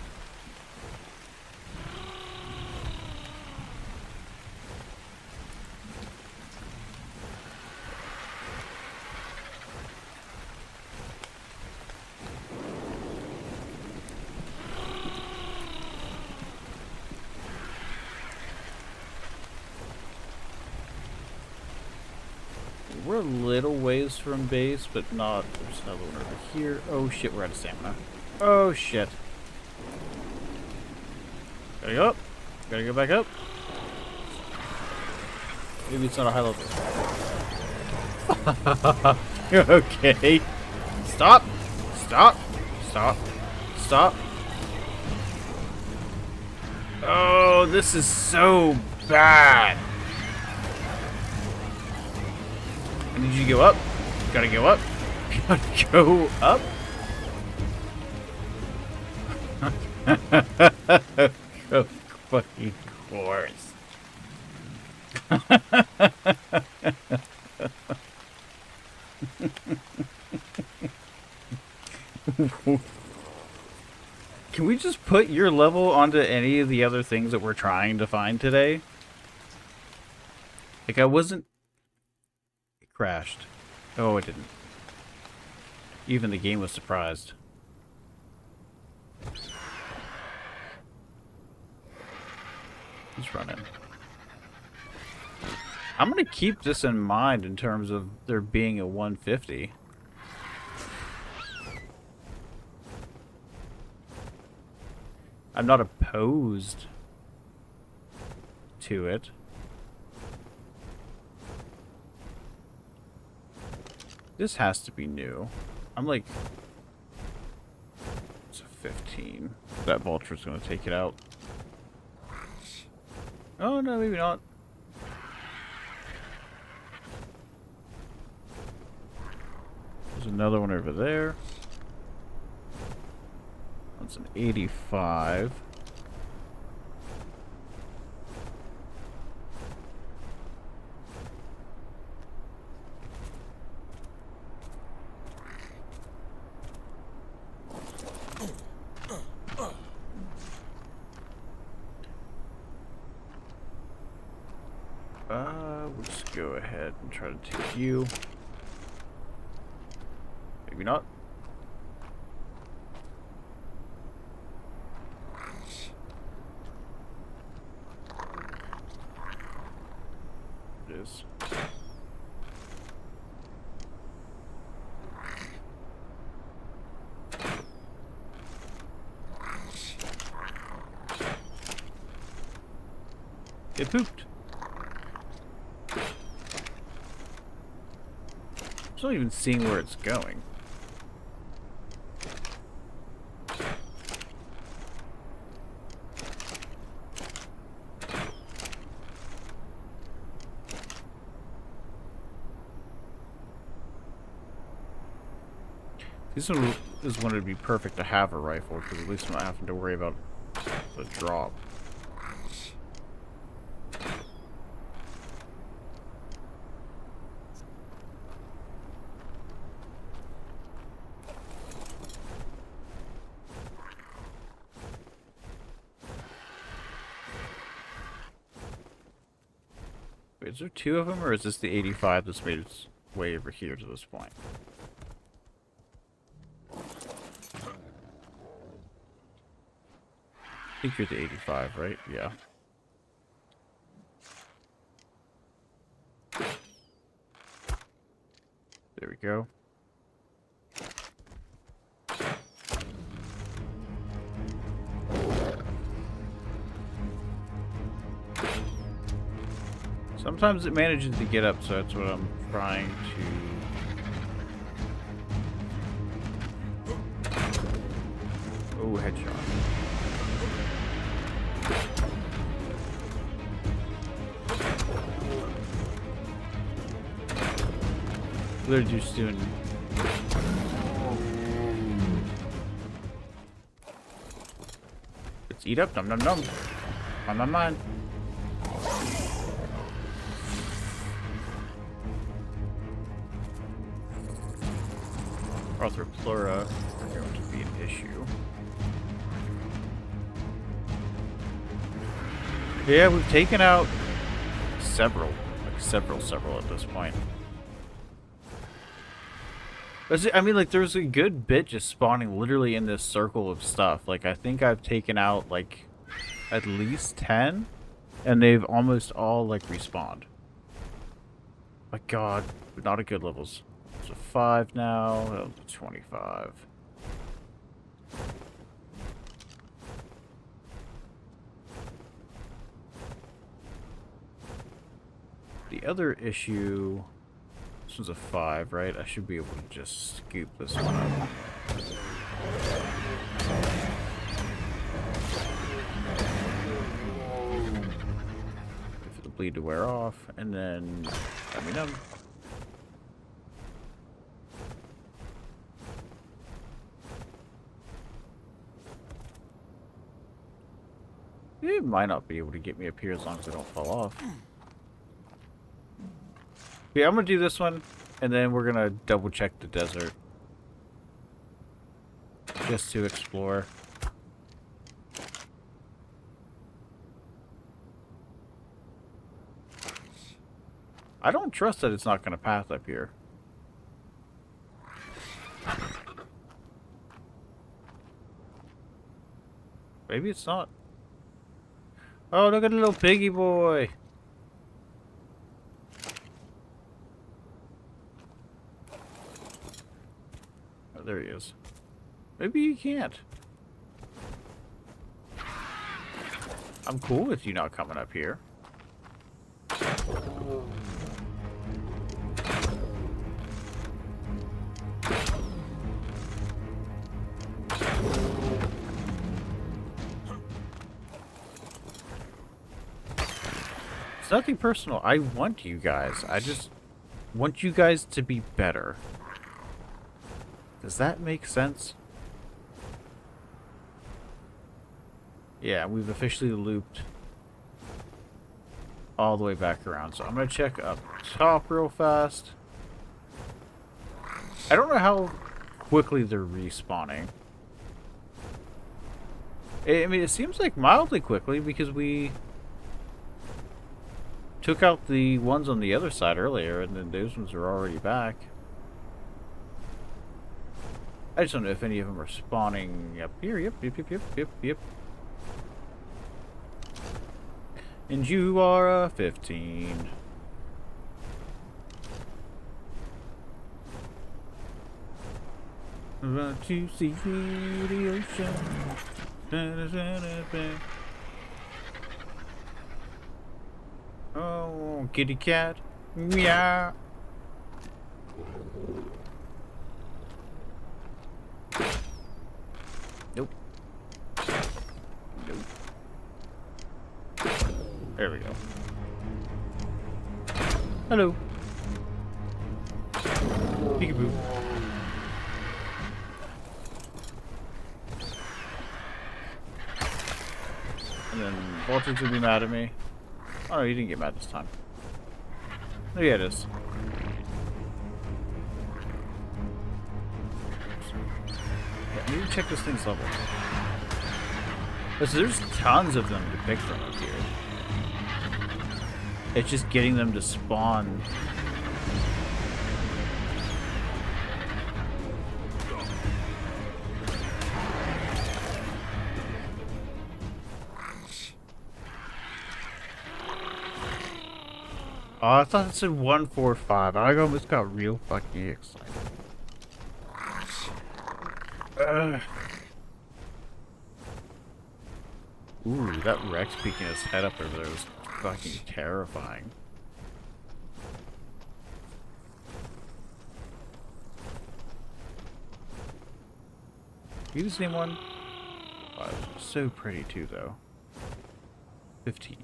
We're a little ways from base, but not. There's another one over here. Oh shit, we're out of stamina. Oh shit. Gotta go up. Gotta go back up. Maybe it's not a high level. Okay. Stop. Stop. Stop. Stop. Oh, this is so bad. I need you to go up. Gotta go up. Gotta go up. Of fucking course. Can we just put your level onto any of the other things that we're trying to find today? Like, I wasn't... It crashed. Oh, it didn't. Even the game was surprised. He's running. I'm gonna keep this in mind in terms of there being a 150. I'm not opposed to it. This has to be new. I'm like... It's a 15. That vulture's gonna take it out. Oh, no, maybe not. There's another one over there. That's an 85. We'll just go ahead and try to take you. Maybe not. It is. It pooped. I'm not even seeing where it's going. This one is one would be perfect to have a rifle, because at least I'm not having to worry about the drop. Wait, is there two of them, or is this the 85 that's made its way over here to this point? I think you're the 85, right? Yeah. There we go. Sometimes it manages to get up, so that's what I'm trying to... Oh, headshot. They're just doing... Let's eat up. Nom nom nom. Nom nom nom. Arthroplura are going to be an issue. Yeah, we've taken out several. Like several at this point. I mean, like, there's a good bit just spawning literally in this circle of stuff. Like, I think I've taken out, like, at least 10, and they've almost all, like, respawned. My god, not at good levels. So 5 now, 25. The other issue... This one's a 5, right? I should be able to just scoop this one up. Wait for the bleed to wear off, and then let me know. It might not be able to get me up here as long as I don't fall off. Yeah, I'm gonna do this one, and then we're gonna double check the desert. Just to explore. I don't trust that it's not gonna path up here. Maybe it's not. Oh, look at the little piggy boy. There he is. Maybe you can't. I'm cool with you not coming up here. It's nothing personal. I want you guys. I just want you guys to be better. Does that make sense? Yeah, we've officially looped all the way back around. So I'm going to check up top real fast. I don't know how quickly they're respawning. I mean, it seems like mildly quickly because we took out the ones on the other side earlier, and then those ones are already back. I just don't know if any of them are spawning up here. Yep. And you are a 15. Want to see the ocean. Oh, kitty cat. Meow. Nope. There we go. Hello. Peekaboo. And then Voltage would be mad at me. Oh, no, he didn't get mad this time. Oh, yeah, it is. Yeah, maybe check this thing's level. There's tons of them to pick from up here. It's just getting them to spawn. Oh, I thought it said 145. I almost got real fucking excited. Ooh, that Rex peeking his head up over there was fucking terrifying. You the same one? Oh, so pretty too, though. 15.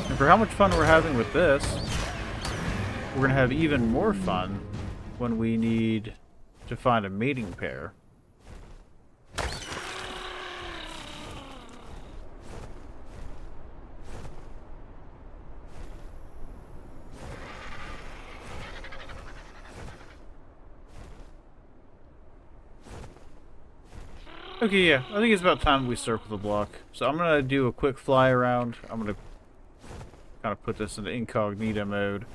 And for how much fun we're having with this, we're going to have even more fun when we need to find a mating pair. Okay, yeah, I think it's about time we circle the block. So I'm going to do a quick fly around. I'm going to kind of put this into incognito mode.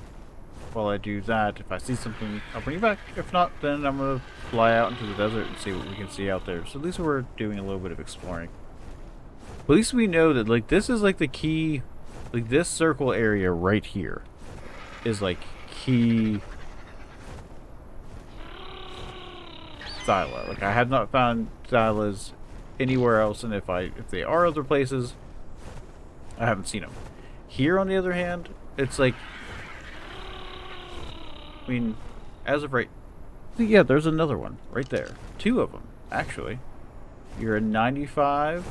While I do that, if I see something, I'll bring you back. If not, then I'm going to fly out into the desert and see what we can see out there. So at least we're doing a little bit of exploring. But at least we know that, like, this is, like, the key, like, this circle area right here is, like, key Thyla. Like, I have not found Thylas anywhere else, and if they are other places, I haven't seen them. Here, on the other hand, it's like, I mean, as of right, yeah, there's another one right there. 2 of them, actually. You're a 95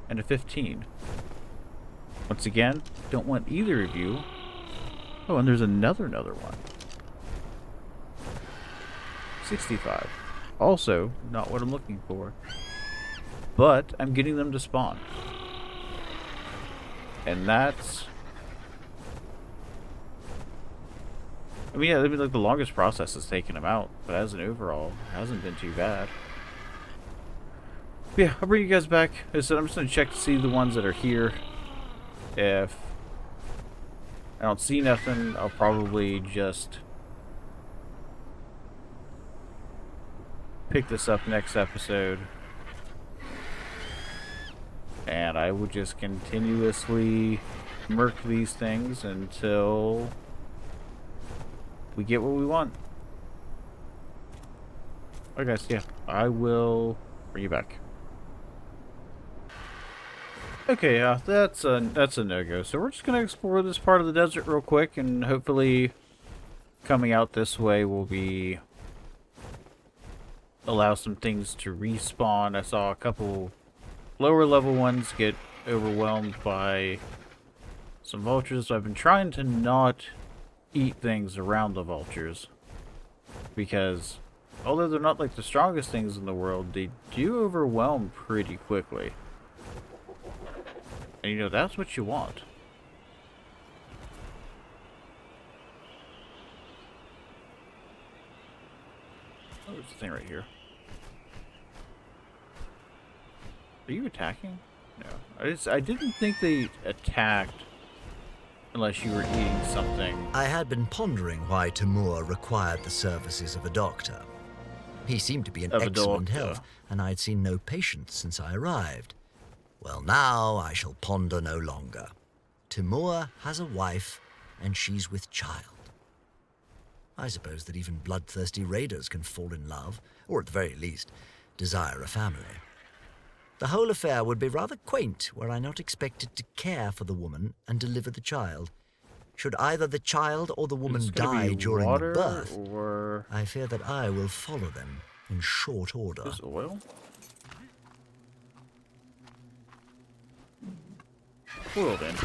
and a 15. Once again, don't want either of you. Oh, and there's another one. 65. Also, not what I'm looking for. But I'm getting them to spawn. And that's... I mean, yeah, that'd be like the longest process is taking them out. But as an overall, it hasn't been too bad. But yeah, I'll bring you guys back. As I said, I'm just going to check to see the ones that are here. If I don't see nothing, I'll probably just pick this up next episode. And I will just continuously murk these things until we get what we want. Alright guys, yeah, I will bring you back. Okay, that's a no-go. So we're just going to explore this part of the desert real quick, and hopefully coming out this way will be allow some things to respawn. I saw a couple lower level ones get overwhelmed by some vultures, so I've been trying to not eat things around the vultures. Because, although they're not like the strongest things in the world, they do overwhelm pretty quickly. And you know, that's what you want. Oh, there's a thing right here. Are you attacking? No. I didn't think they attacked unless you were eating something. I had been pondering why Timur required the services of a doctor. He seemed to be in Of a excellent doctor. health, and I had seen no patients since I arrived. Well, now I shall ponder no longer. Timur has a wife, and she's with child. I suppose that even bloodthirsty raiders can fall in love, or at the very least, desire a family. The whole affair would be rather quaint were I not expected to care for the woman and deliver the child. Should either the child or the woman Is this gonna die be during the water, birth, or I fear that I will follow them in short order. is oil? Oil then.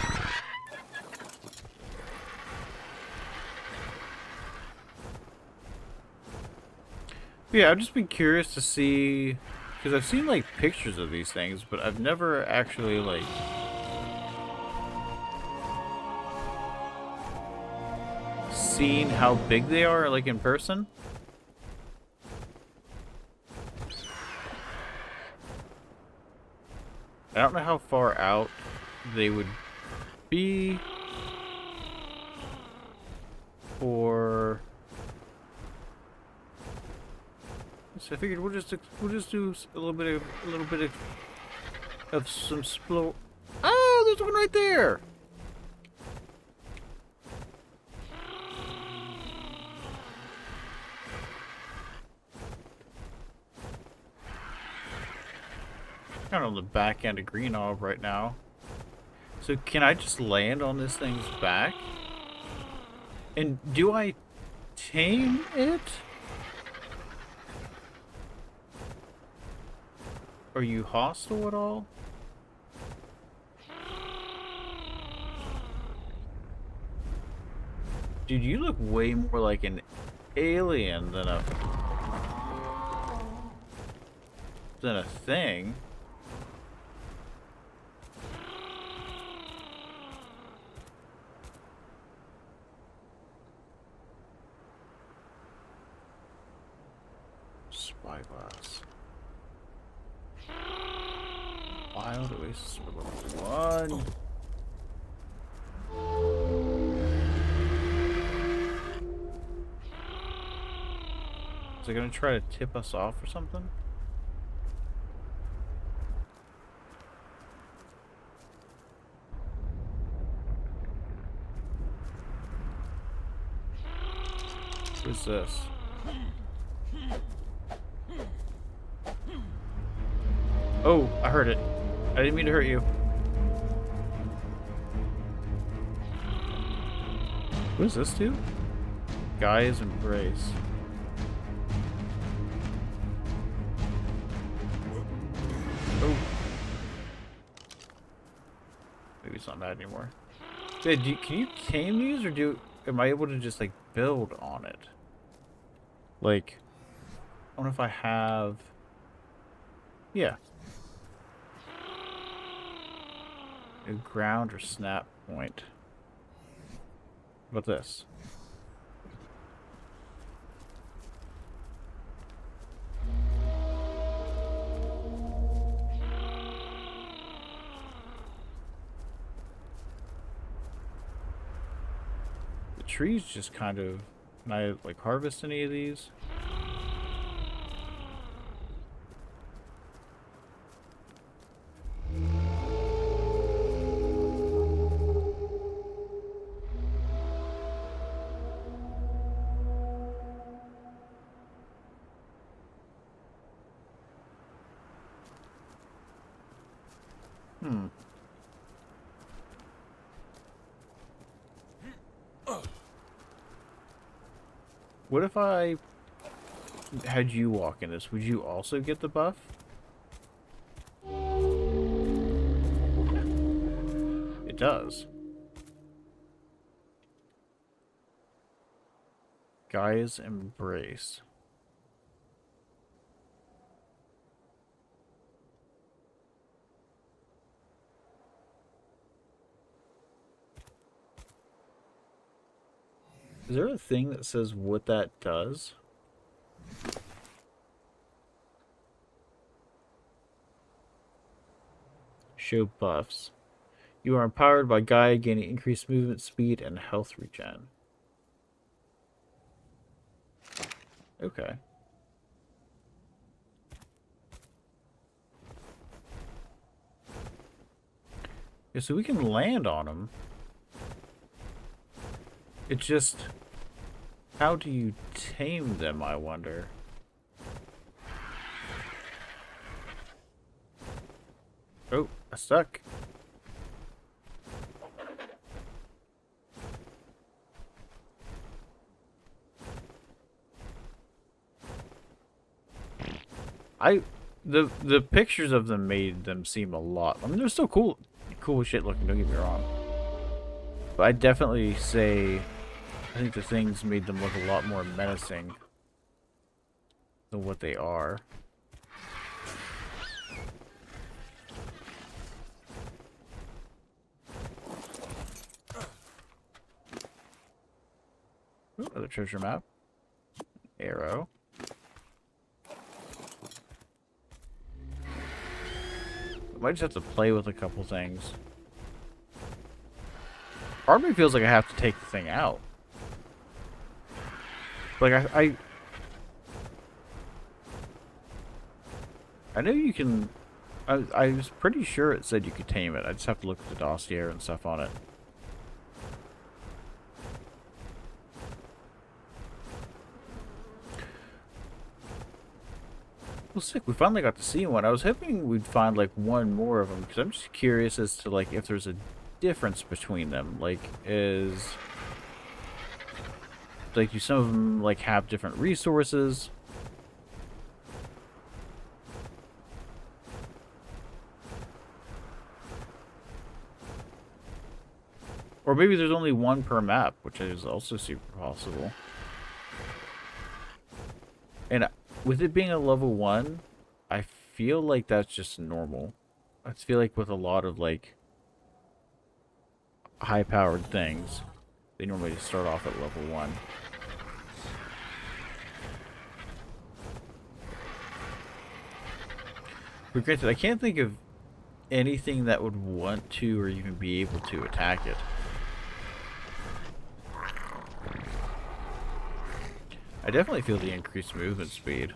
Yeah, I've just been curious to see, because I've seen like pictures of these things, but I've never actually like seen how big they are like in person. I don't know how far out they would be, or so I figured we'll just do a little bit of some explore. Oh, there's one right there. Kind of on the back end of Green Orb right now. So can I just land on this thing's back? And do I tame it? Are you hostile at all? Dude, you look way more like an alien than a thing. Spyglass. Wild Oasis for level 1. Is it gonna try to tip us off or something? What's this? Oh, I heard it. I didn't mean to hurt you. What does this do? Guy's Embrace. Oh. Maybe it's not bad anymore. Yeah, can you tame these, or am I able to just like build on it? Like, I wonder if I have. Yeah. A ground or snap point. What about this? The trees just kind of... Can I like harvest any of these? What if I had you walk in this, would you also get the buff? It does. Gaia's Embrace. Is there a thing that says what that does? Show buffs. You are empowered by Gaia, gaining increased movement speed and health regen. Okay. Yeah, so we can land on them. It's just, how do you tame them, I wonder? Oh, I stuck. The pictures of them made them seem a lot. I mean, they're still cool as shit looking, don't get me wrong. But I'd definitely say I think the things made them look a lot more menacing than what they are. Ooh, another treasure map. Arrow. I might just have to play with a couple things. Part of me feels like I have to take the thing out. Like, I know you can... I was pretty sure it said you could tame it. I just have to look at the dossier and stuff on it. Well, sick. We finally got to see one. I was hoping we'd find, like, one more of them, because I'm just curious as to, like, if there's a difference between them. Like, do some of them, like, have different resources? Or maybe there's only one per map, which is also super possible. And with it being a level 1, I feel like that's just normal. I feel like with a lot of, like, high-powered things, they normally just start off at level 1. But granted, I can't think of anything that would want to or even be able to attack it. I definitely feel the increased movement speed.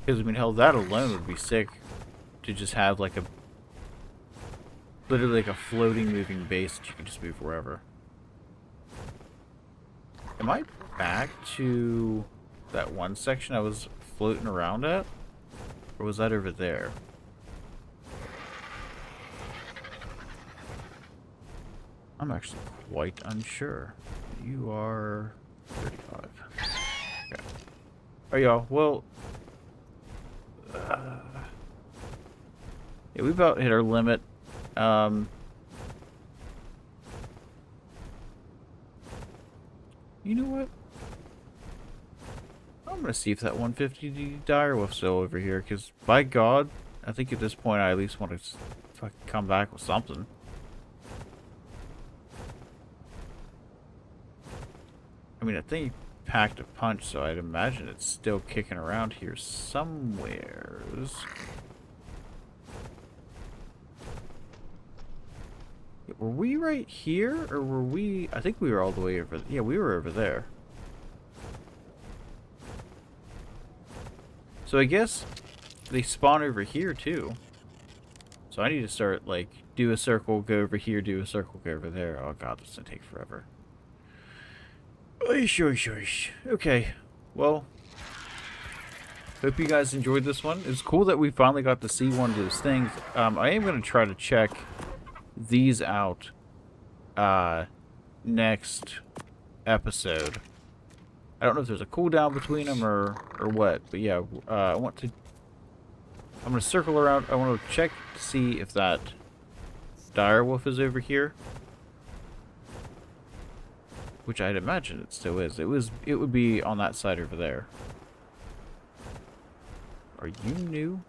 Because, I mean, hell, that alone would be sick to just have, like, literally like a floating, moving base that you can just move wherever. Am I back to that one section I was floating around at? Or was that over there? I'm actually quite unsure. You are 35. Okay. Oh, yeah, well... yeah, we about hit our limit. You know what? I'm gonna see if that 150 direwolf's still over here, because by God, I think at this point I at least want to fucking come back with something. I mean, I think he packed a punch, so I'd imagine it's still kicking around here somewheres. Were we right here, or were we... I think we were all the way over... Yeah, we were over there. So I guess they spawn over here, too. So I need to start, like, do a circle, go over here, do a circle, go over there. Oh, God, this is going to take forever. Oish, oish, oish. Okay, well, hope you guys enjoyed this one. It's cool that we finally got to see one of those things. I am going to try to check these out next episode. I don't know if there's a cooldown between them or what, but yeah, I'm going to circle around. I want to check to see if that dire wolf is over here, which I'd imagine it still is. It would be on that side over there. Are you new?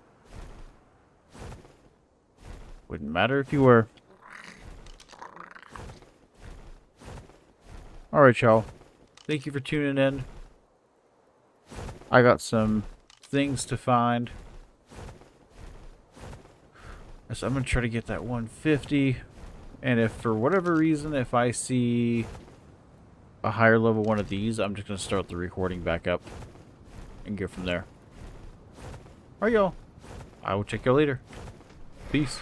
Wouldn't matter if you were. Alright, y'all. Thank you for tuning in. I got some things to find. So I'm going to try to get that 150. And if for whatever reason, if I see a higher level one of these, I'm just going to start the recording back up and go from there. Alright, y'all. I will check y'all later. Peace.